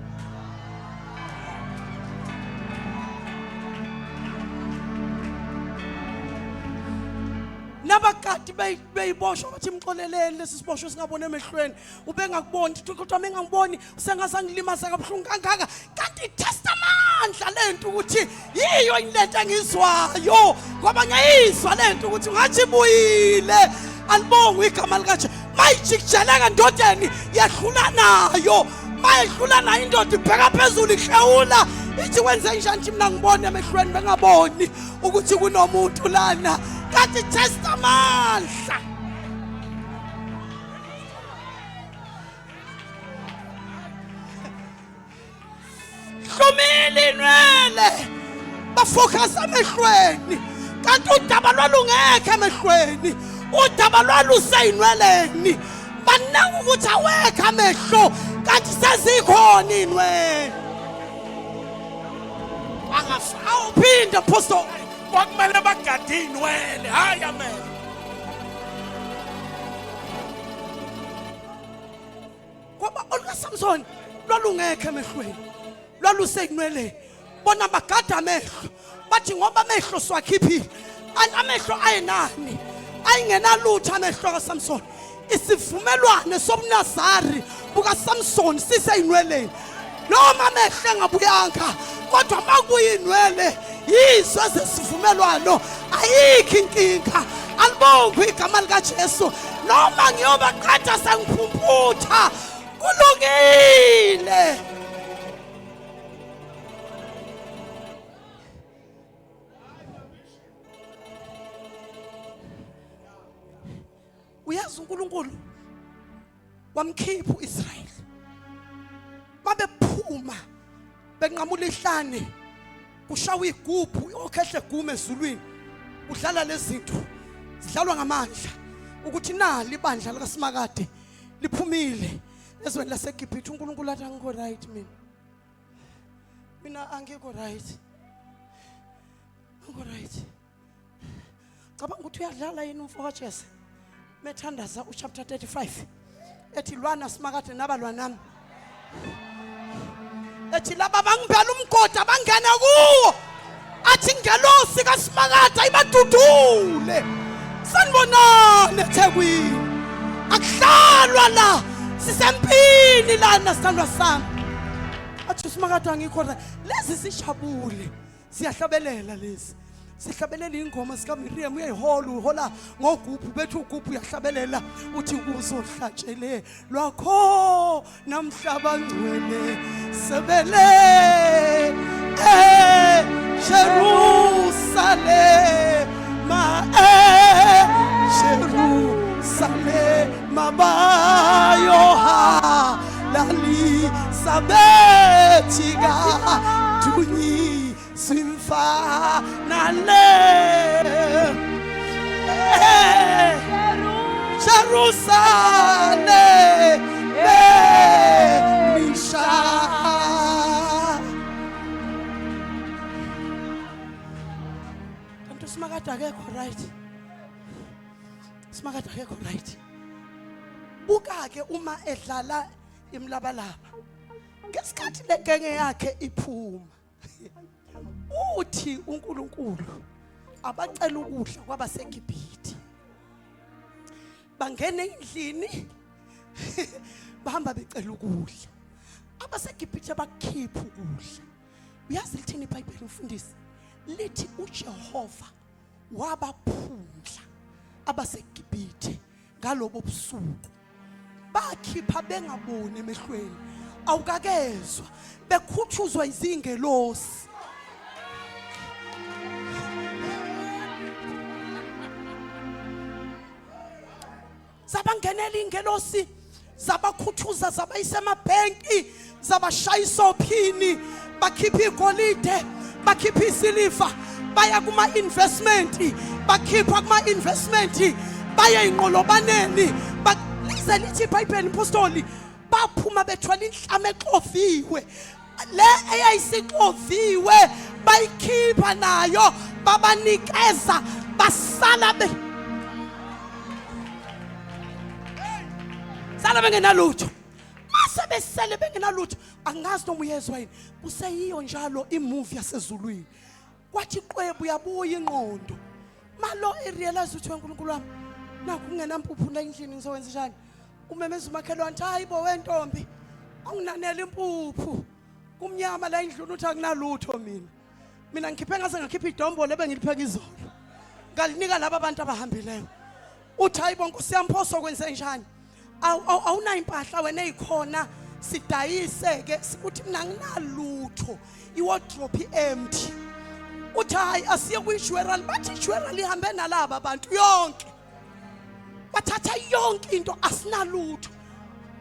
A: nabagadi beyiboshwa bathi imxoleleni lesi siboshwe singaboni emehlweni ubengakuboni kodwa mengangiboni usengazangilimaza kabuhlungu kangaka kanti itestamandla lento ukuthi yiyo inlento engizwayo ngoba ngiyizwa lento ukuthi ngathi ibuyile alibonga igama likaJesu mayijikijeleka ndodeni yahlula nayo mayihlula nayo indoda ibheka phezulu ihlewula ithi wenze njani nje mina ngibone emehlweni bengaboni ukuthi kunomuntu lana kanti testamandla hlumile inwele bafocus emehlweni kanti udaba lwalungekho emehlweni udaba lwaluseyinweleni banaka ukuthi awekho amehlo kanti sezikhona inwele awuphinde apostle
C: kwakumele bagade inwele hayi amen
A: ngoba olwaSamson lwalungekho emehlweni lwaluseyinweleni bona bagada amehlo bathi ngoba amehlo siwakhiphile amehlo ayinani ayingenalutho amehlo kaSamson isivumelwane sobunazari bukaSamson siseyinweleni noma amehlo engabuyanga kodwa makuyinwele yizo zesivumelwano ayikho inkinga alibonga igama likaJesu noma ngiyobaqatha sengiphumputha kulungile uyazi uNkulunkulu wamkhipha uIsrayeli babephuma benqamula ihlane kushawa igubhu okhehle gume ezulwini udlala lezinto zidlalwa ngamandla ukuthi nali ibandla likaSimakade liphumile ezweni laseGibhithe uNkulunkulu athi angikho right mina angikho right cabanga ukuthi uyadlala yini umfo kaJesu methandaza uchapter 35 ethi lwana Simakade nabalwa nami ethi laba bangiphela umgodi abangena kuwo athi ngelosi kaSimakade ayibadudule sanibonana eThekwini akuhlalwa la sisempini lana sithandwa sami athi Simakade angikho lezi sishabule siyahlabelela lezi sihlabelela ingoma sika Miriam uyayihola uhola ngogubhu bethu ugubhu uyahlabelela uthi kuzohlatshele lwakho namhlaba ngcwele sebele Jerusalem bayoha lali sabetika tunyi simfa nale Jerusalem misha kanti Simakade akekho right Simakade akekho right buka ke uma edlala imlabalaba ngesikhathi legenge yakhe iphuma uthi uNkulunkulu abacela ukudla kwabaseGibhithe bangena endlini bahamba becela ukudla abaseGibhithe bakhipha ukudla uyazi lithini iBhayibheli mfundisi lithi uJehova wabaphundla abaseGibhithe ngalobo busuku bakhipha bengaboni emehlweni awukakezwa bekhuthuzwa izingelosi zabangenela ingelosi zabakhuthuza zabayisa emabhenki zabashayisa ophini bakhipha igolide bakhipha isiliva baya kuma investment bakhipha kuma investment baya inqolobaneni lize lithi iBhayibheli impostoli baphuma bethwala inhlama exoviwe le eyayisixoviwe bayikhipha nayo babanikeza basala sala bengenalutho mase besele bengenalutho angazi noma uyezwa yini kuseyiyo njalo imovie yasezulwini kwathi iqwebu yabuya ingqondo malo irealize ukuthi uNkulunkulu wami nakho kungenampuphu la endlini ngizowenza njani. Umemeza umakhelwane hayi bo wentombi awunanela impuphu kumnyama la endlini uthi akunalutho mina ngikhiphe ngase ngakhipha idombo lebe ngilipheka izolo ngalinika laba abantu abahambileyo uthi hayi bo Nkosi yami phoso kwenze njani awuna impahla wena ezikhona sidayise ke sikuthi mina nginalutho iwardrobe empty uthi hayi asiye kuyijewelry bathi ijewelry ihambe nalaba abantu yonke bathatha yonke into asinalutho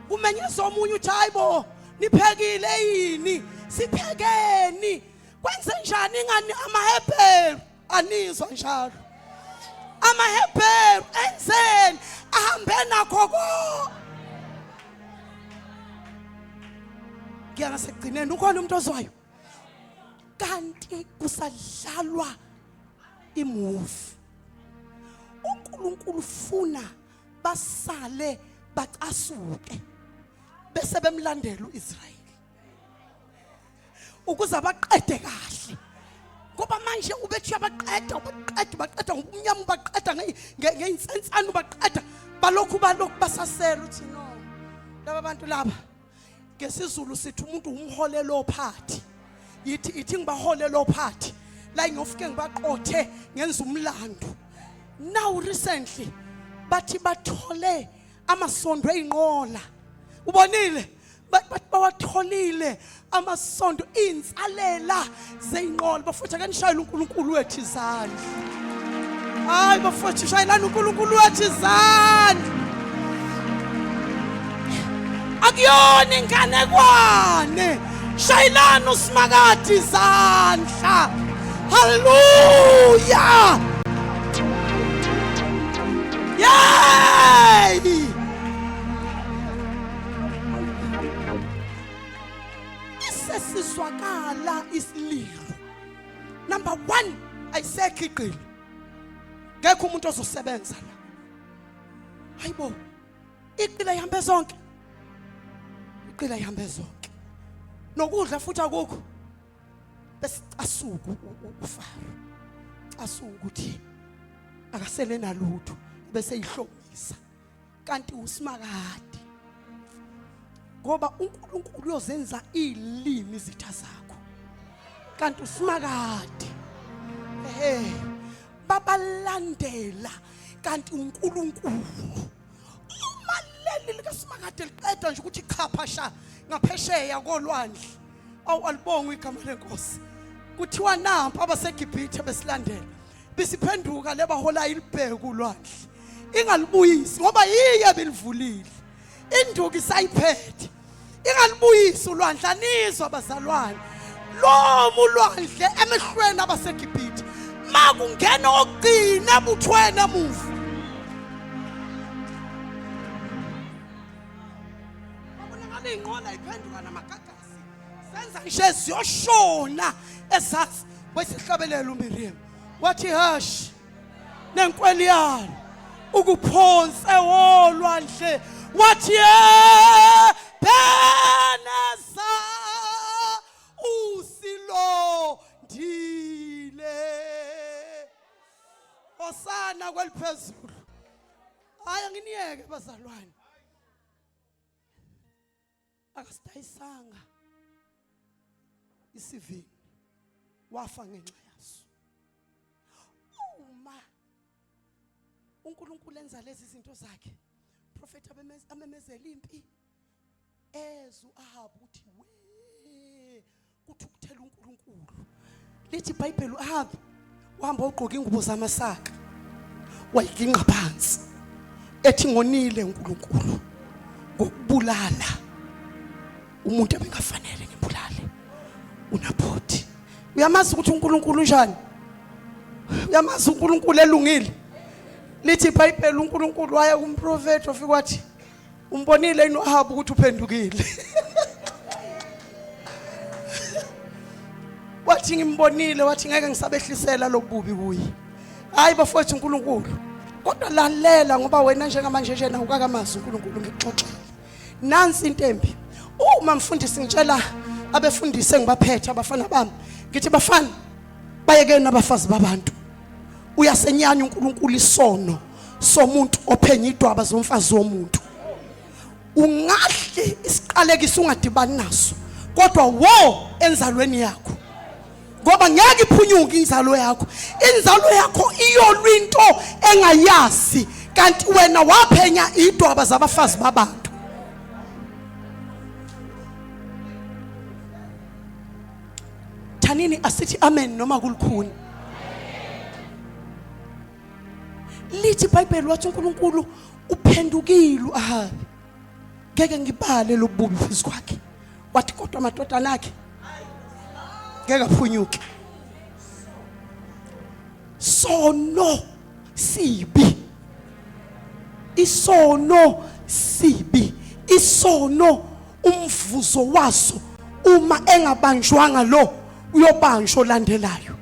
A: kumenyeza omunye uthi hayi bo niphekile yini siphekeni kwenze njani ngani amaHebheru anizwa njalo amaHebheru enzeni ahambe nakho ko ngiyana sekugcineni ukhona umuntu ozwayo kanti kusadlalwa imovie uNkulunkulu ufuna basale bacasuke bese bemlandela uIsrayeli ukuze abaqede kahle ngoba manje ubethi baqeda ngomnyama baqeda ngeinsensana baqeda balokhu basasela uthi no laba bantu laba ngesizulu sithi umuntu umholelo ophathi ithi ngibaholelo ophathi la ngiyofike ngibaqothe ngenza umlando. Now recently bathi bathole amasondo einqola ubonile bawatholile amasondo insalela zeinqola bafutha kanishayela uNkulunkulu wethu izandla hayi bafutha shayelana uNkulunkulu wethu izandla akuyona inganekwane shayelana uSimakade izandla haleluya yay isesizwakala isililo number 1 ayisekho iqili ngekho umuntu ozosebenza la hayibo iqila ihambe zonke iqila ihambe zonke nokudla futhi akukho bese asuku ufaro asuku ukuthi akasele nalutho bese ihlomisa kanti uSimakade ngoba uNkulunkulu uyozenza ilimi izitha zakho kanti uSimakade babalandela kanti uNkulunkulu umaleli likaSimakade liqeda nje ukuthi chaphasha ngaphesheya kolwandle awalibonga igama lenkosi kuthiwa nampa abaseGibhithe besilandela bisiphenduka lebahola ilibheke ulwandle ingalibuyisi ngoba yiye belivulile induku isayiphethe ingalibuyisi ulwandle anizwa abazalwane lo mulwandle emehlweni abaseGibhithe makungena ogcina buthwena emuva abonakala inqola iphenduka namagagasi senza nje siyoshona esatsi wesihlabelela uMiriam wathi hash nenkweli yalo ukuphonse wolwandle wathi benesa usilondile osana kweliphezulu hayi nginiyeke bazalwane akasidayisanga isivini wafa ngenxa yaso uma uNkulunkulu enza lezi zinto zakhe prophet amemezela impi ezu Ahabu uthi we kuthi ukuthela uNkulunkulu lithi iBhayibheli Ahabu uhamba ugqoka ingubo zamasaka wayiginqa phansi ethi ngonile uNkulunkulu ngokubulala umuntu ebengafanele ngibulale uNabhothi. Uyamazi ukuthi uNkulunkulu njani? Uyamazi uNkulunkulu elungile? Lithi iBhayibheli uNkulunkulu waya kumprofeti ofika wathi umbonile uAhabu ukuthi uphendukile. Wathi ngimbonile wathi ngeke ngisabehlisela lobubi kuye. Hayi bafowethu uNkulunkulu. Kodwa lalela ngoba wena njengamanje nje na ukakamazi uNkulunkulu ngixoxele. Nansi intembi. Uma mfundisi ngitshela abefundise ngibaphethe abafana bami ngithi bafana bayekeni abafazi babantu uyasenyanya uNkulunkulu isono somuntu ophenya idwaba zomfazi womuntu. Ungahle isiqalekiso ungadibani naso, kodwa wo enzalweni yakho, ngoba ngeke iphunyuke inzalo yakho. Inzalo yakho iyolwinto engayazi, kanti wena waphenya idwaba zabafazi babantu. Thanini asithi amen noma kulukhuni. Lithi iBhayibheli wathi uNkulunkulu uphendukile uAhabi, ngeke ngibale lobubi phezu kwakhe. Wathi kodwa amadodana akhe ngeke aphunyuke. Sono sibi, isono sibi, isono umvuzo waso uma engabanjwanga lo uyobanjwa olandelayo.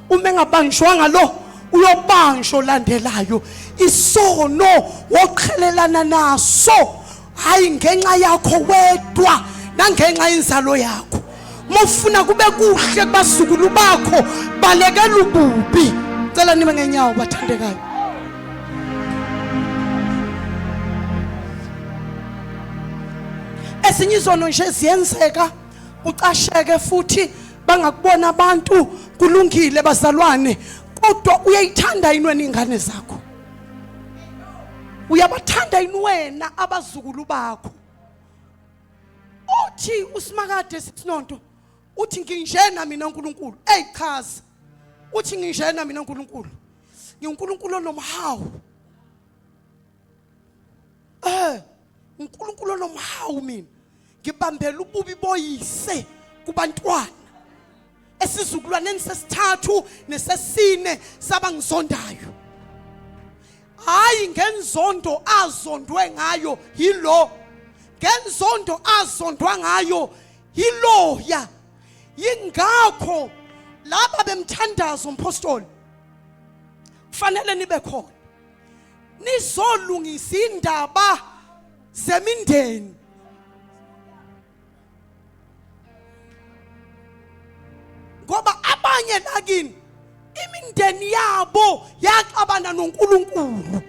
A: Uma engabanjwanga lo uyobanjwa olandelayo. Isono woqhelelana naso hayi ngenxa yakho wedwa nangenxa inzalo yakho. Mufuna kube kuhle kubazukulu bakho, balekela ububi. Cela nibe ngenyawo bathandekayo. Ezinye izono nje ziyenzeka ucasheke futhi bangakubona abantu. Kulungile bazalwane, kodwa uyayithanda yini wena ingane zakho? Uyabathanda yini wena abazukulu bakho? Uthi uSimakade Sithinonto uthi nginjena mina uNkulunkulu. Chaza. Uthi nginjena mina uNkulunkulu. NgiuNkulunkulu onomhawu. uNkulunkulu onomhawu mina. Ngibambela ububi boyise kubantwana. Esizukulwaneni sesithathu nesesine sabangizondayo. Hayi ngenzondo azondwe ngayo yilo. Ngenzondo azondwa ngayo yiloya. Yingakho laba bemthandazo umpostoli kufanele nibe khona, nizolungisa indaba zemindeni. Ngoba abanye nakini imindeni yabo yaxabana noNkulunkulu,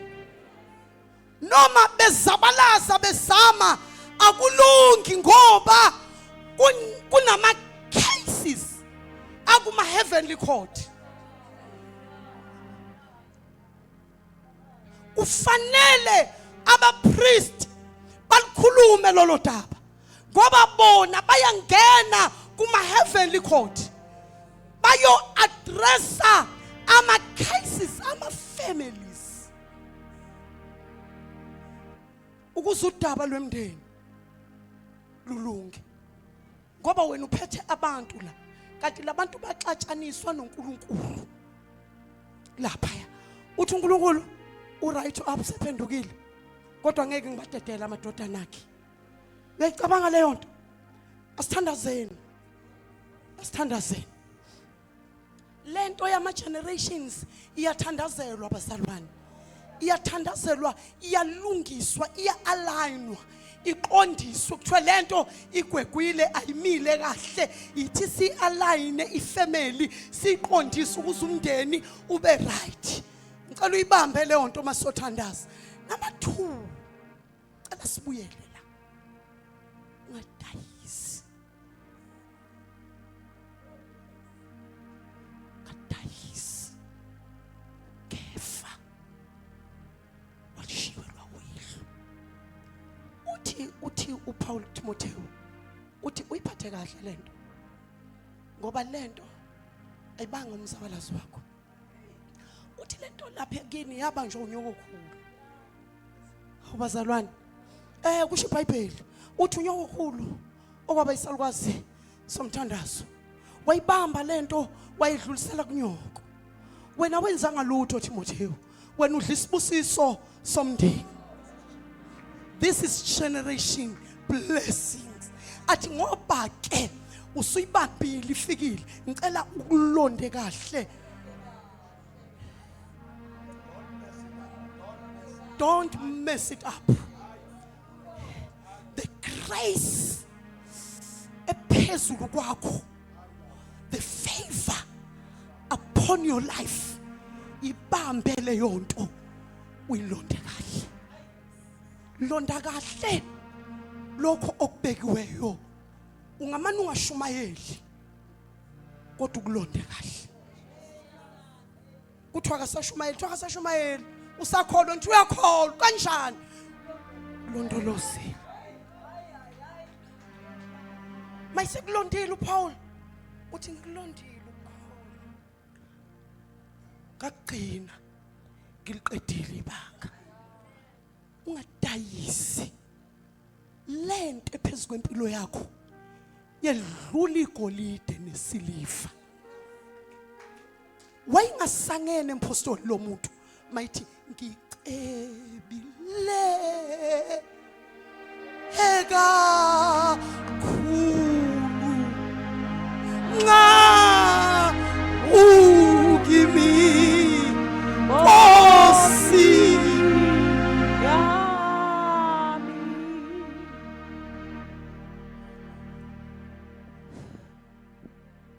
A: noma bezabalaza bezama akulungi, ngoba kunama cases akuma heavenly court. Kufanele abapriest balikhulume lolo daba, ngoba bona bayangena kuma heavenly court bayo addressa ama cases ama families, ukuze udaba lwemndeni lulunge. Ngoba wena uphethe abantu la, kanti labantu baxatshaniswa noNkulunkulu. Lapha uthi uNkulunkulu uright uphendukile, kodwa ngeke ngibadedela amadodana akhe. Uyayicabanga leyo nto? Asithandazeni, asithandazeni. Lento yama generations iyathandazelwa abazalwane, iyathandazelwa, iyalungiswa, iya-alignwa, iqondiswe. Kuthiwa lento igwegwile ayimile kahle, ithi si-align ifamily, siqondise ukuze umndeni ube right. Ngicela uyibambe leyo nto masothandaza. Number 2, cela sibuyele la. Ungadayisi. Kadayisi. Kefa. Walishiwe lwawihlo. Uthi uPaul Timotheo uthi uyiphathe kahle lento, ngoba lento ayibanga umzabalazo wakho. Uthi lento lapha kini yaba nje unyoko khulu. Abazalwane, kusho iBhayibheli uthi unyoko khulu okwaba isalukwazi somthandazo wayibamba lento wayidlulisela kunyoko. Wena wenza ngalutho Timotheo, wena udla isibusiso somndeni. This is generation blessings. Athi ngoba ke usuyibambile ifikile, ngicela ukulonde kahle. Don't mess it up. The grace ephezulu kwakho, the favor upon your life ibambe leyo nto uyilonde kahle. Londa kahle lokho okubekiweyo. Ungamane ungashumayeli kodwa ukulonde kahle. Kuthiwa akasashumayeli, usakholwa nje uyakholwa kanjani? Londoloze. Mayise kulondile uPaul. Uthi ngikulondile uPaul. Ngagcina ngiliqedile ibanga. Ungadayisi lento ephezulu kwempilo yakho. Yedlula igolide nesiliva. Wayingasangene impostoli lo muntu mayithi ngicebile eka